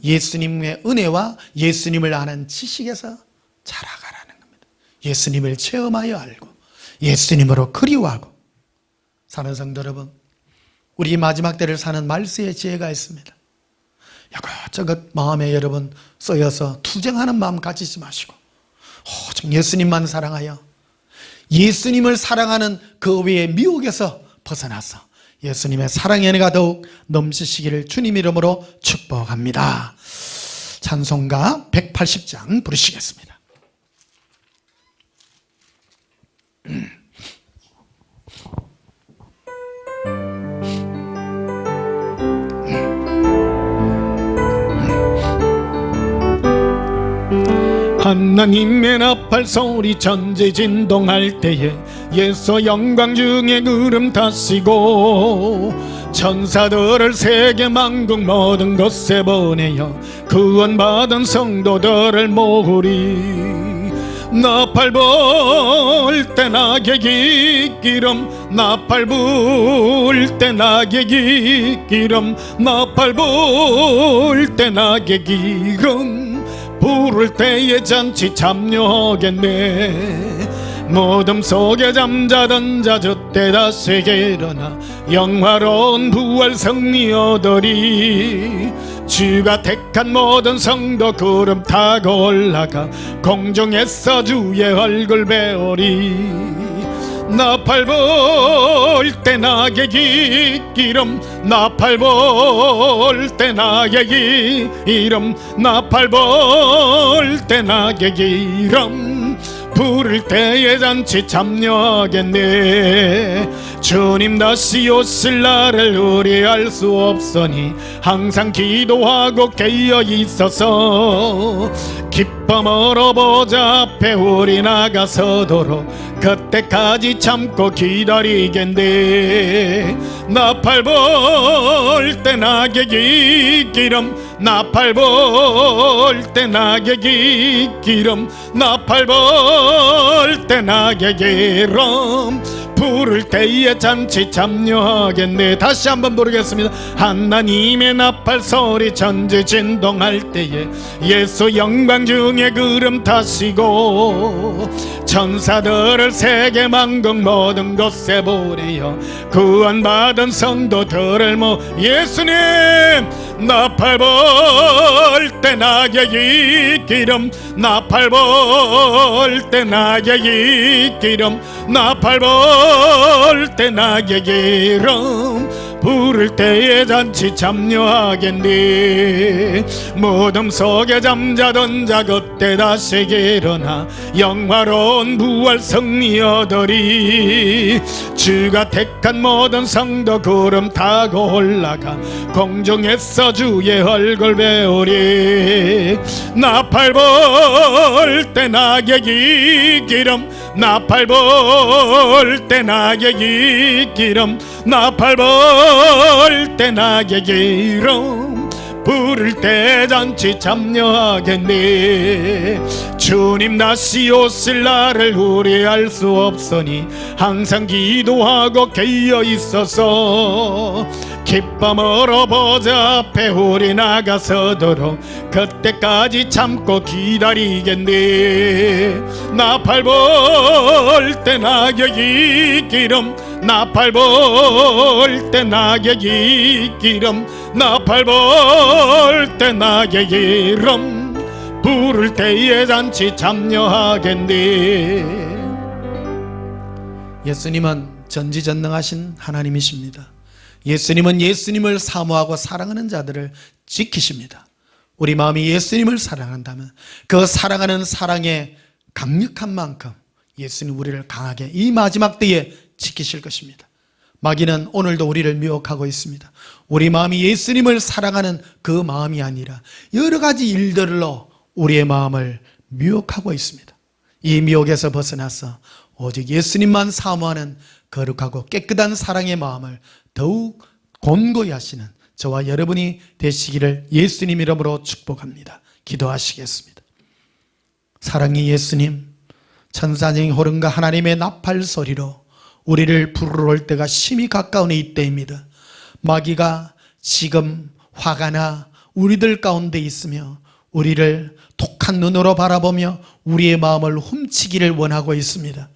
예수님의 은혜와 예수님을 아는 지식에서 자라가라는 겁니다. 예수님을 체험하여 알고 예수님으로 그리워하고 사는 성도 여러분, 우리 마지막 때를 사는 말세의 지혜가 있습니다. 이것저것 마음에 여러분 쓰여서 투쟁하는 마음 가지지 마시고 오직 예수님만 사랑하여 예수님을 사랑하는 그 외의 미혹에서 벗어나서 예수님의 사랑의 은혜가 더욱 넘치시기를 주님 이름으로 축복합니다. 찬송가 180장 부르시겠습니다. 하나님의 나팔 소리 전지진동할 때에 예수 영광 중에 구름 타시고 천사들을 세계 만국 모든 곳에 보내어 구원받은 성도들을 모으리. 나팔 불 때 나게 기름, 나팔 불 때 나게 기름, 나팔 불 때 나게 기름, 부를 때에 잔치 참여하겠네. 무덤 속에 잠자던 자 저때 다시 일어나 영화로운 부활 승리 얻으리. 주가 택한 모든 성도 구름 타고 올라가 공중에서 주의 얼굴 배우리. 나팔 불 때 나게 기름, 나팔 불 때 나게 기름, 나팔 불 때 나게 기름, 부를 때에 잔치 참여하겠네. 주님 다시 오실 날을 우리 알 수 없으니 항상 기도하고 깨어 있어서 기쁨으로 보좌 앞에 우리 나가서도록 그때까지 참고 기다리겠네. 나팔 불 때 나게 기름, 나팔 불 때 나게 기름, 나팔 불 때 나게 기름, 부를 때에 잔치 참여하겠네. 다시 한번 부르겠습니다. 하나님의 나팔 소리 전지 진동할 때에 예수 영광 중에 구름 타시고 천사들을 세계 만국 모든 곳에 보내어 구원받은 성도들을 예수님 나팔 불 때 나게 기름, 나팔 불 때 나게 기름, 나팔 불 때 나게 기름, 부를 때에 잔치 참여하겠네. 무덤 속에 잠자던 자 그때 다시 일어나 영화로운 부활 승리 얻으리. 주가 택한 모든 성도 구름 타고 올라가 공중에서 주의 얼굴 배우리. 나팔 불 때 낙엽이 기름, 나팔 불 때 낙엽이 기름, 나팔 불 때 낙엽이 기름, 부를 때 잔치 참여하겠네. 주님 다시 오실 날을 우리 알 수 없으니 항상 기도하고 깨어 있어서 기쁨으로 보좌 앞에 우리 나가서도록 그때까지 참고 기다리겠네. 나팔 불 때 낙엽이 기름, 나팔 불 때 낙엽이 기름, 나팔 불 때 낙엽이 기름, 부를 때에 잔치 참여하겠네. 예수님은 전지전능하신 하나님이십니다. 예수님은 예수님을 사모하고 사랑하는 자들을 지키십니다. 우리 마음이 예수님을 사랑한다면 그 사랑하는 사랑의 강력한 만큼 예수님 우리를 강하게 이 마지막 때에 지키실 것입니다. 마귀는 오늘도 우리를 미혹하고 있습니다. 우리 마음이 예수님을 사랑하는 그 마음이 아니라 여러 가지 일들로 우리의 마음을 미혹하고 있습니다. 이 미혹에서 벗어나서 오직 예수님만 사모하는 거룩하고 깨끗한 사랑의 마음을 더욱 곤고히 하시는 저와 여러분이 되시기를 예수님 이름으로 축복합니다. 기도하시겠습니다. 사랑의 예수님, 천사적인 호른과 하나님의 나팔 소리로 우리를 부르러 올 때가 심히 가까운 이때입니다. 마귀가 지금 화가 나 우리들 가운데 있으며 우리를 독한 눈으로 바라보며 우리의 마음을 훔치기를 원하고 있습니다.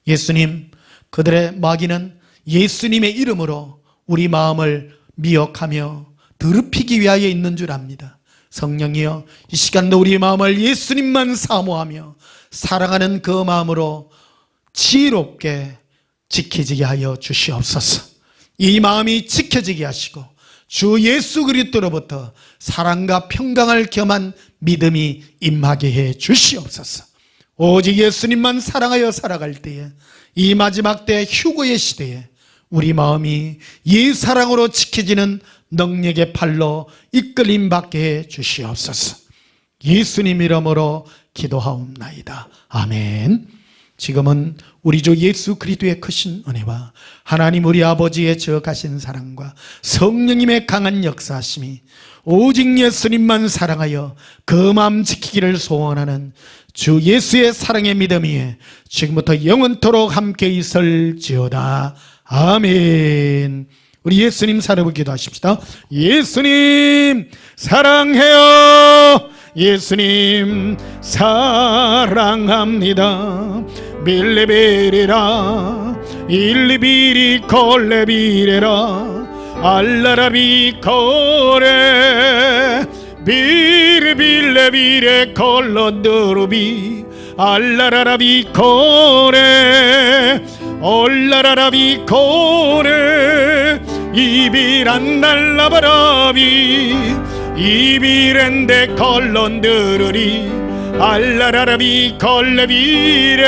예수님, 그들의 마귀는 예수님의 이름으로 우리 마음을 미혹하며 더럽히기 위하여 있는 줄 압니다. 성령이여, 이 시간도 우리의 마음을 예수님만 사모하며 사랑하는 그 마음으로 지혜롭게 지켜지게 하여 주시옵소서. 이 마음이 지켜지게 하시고 주 예수 그리스도로부터 사랑과 평강을 겸한 믿음이 임하게 해 주시옵소서. 오직 예수님만 사랑하여 살아갈 때에 이 마지막 때 휴거의 시대에 우리 마음이 이 사랑으로 지켜지는 능력의 팔로 이끌림 받게 해 주시옵소서. 예수님 이름으로 기도하옵나이다. 아멘. 지금은 우리 주 예수 그리스도의 크신 은혜와 하나님 우리 아버지의 저가신 사랑과 성령님의 강한 역사하심이 오직 예수님만 사랑하여 그 마음 지키기를 소원하는 주 예수의 사랑의 믿음 위에 지금부터 영원토록 함께 있을지어다. 아멘. 우리 예수님 사랑을 기도하십시다. 예수님 사랑해요. 예수님 사랑합니다. 빌레베레라 일리비리 콜레비레라 알라라비 코레 비르빌레비레 콜론드루비 알라라라비 코레 올라라라비 코레 이비란 날라바라비 이비렌데 콜론드르리 알라라라비 콜레비레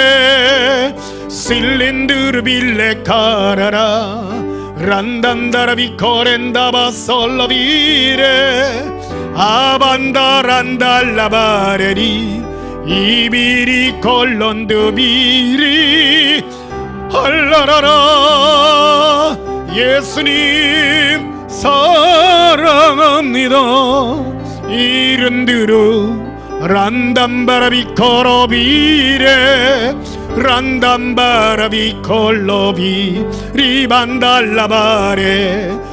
실린드르빌레 카라라 란단다라비 코렌다바 솔로비레 아반다란달라바레리 이비리 콜론드비리 알라라라 예수님 사랑합니다. 이른드루 란담바라비 코로비레 란담바라비 콜로비 리반달라바레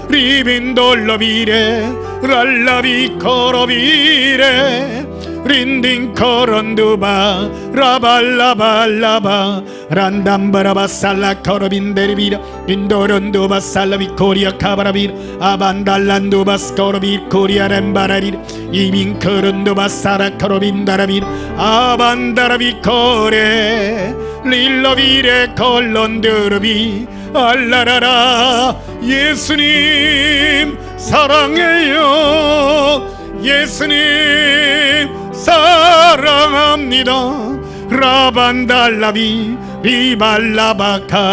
리빈돌로비레 랄라비 코로비레 린딩 코론두바 라발라발라바 란담바라바 살라 코로빈데리비라 인도론두바 살라비 코리아 카바라비라 아반달란두바 스코로비 코리아 렘바라리라 이민 코론두바 사라 코로빈다라비라 아반다라비 코레 릴로비레 콜론드르비 알라라라. 예수님 사랑해요. 예수님 사랑합니다. 라반달라비 리발라바카라비.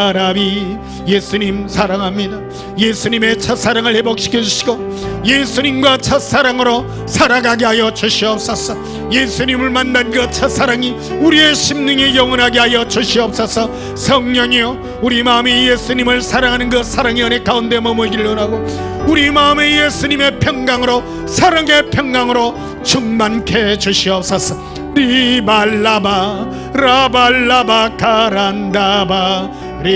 예수님 사랑합니다. 예수님의 첫사랑을 회복시켜 주시고 예수님과 첫사랑으로 살아가게 하여 주시옵소서. 예수님을 만난 그 첫사랑이 우리의 심령에 영원하게 하여 주시옵소서. 성령이여, 우리 마음에 예수님을 사랑하는 그 사랑의 은혜 가운데 머물기를 원하고 우리 마음에 예수님의 평강으로, 사랑의 평강으로 충만케 해 주시옵소서. 리발라바 라발라바 카란다바 리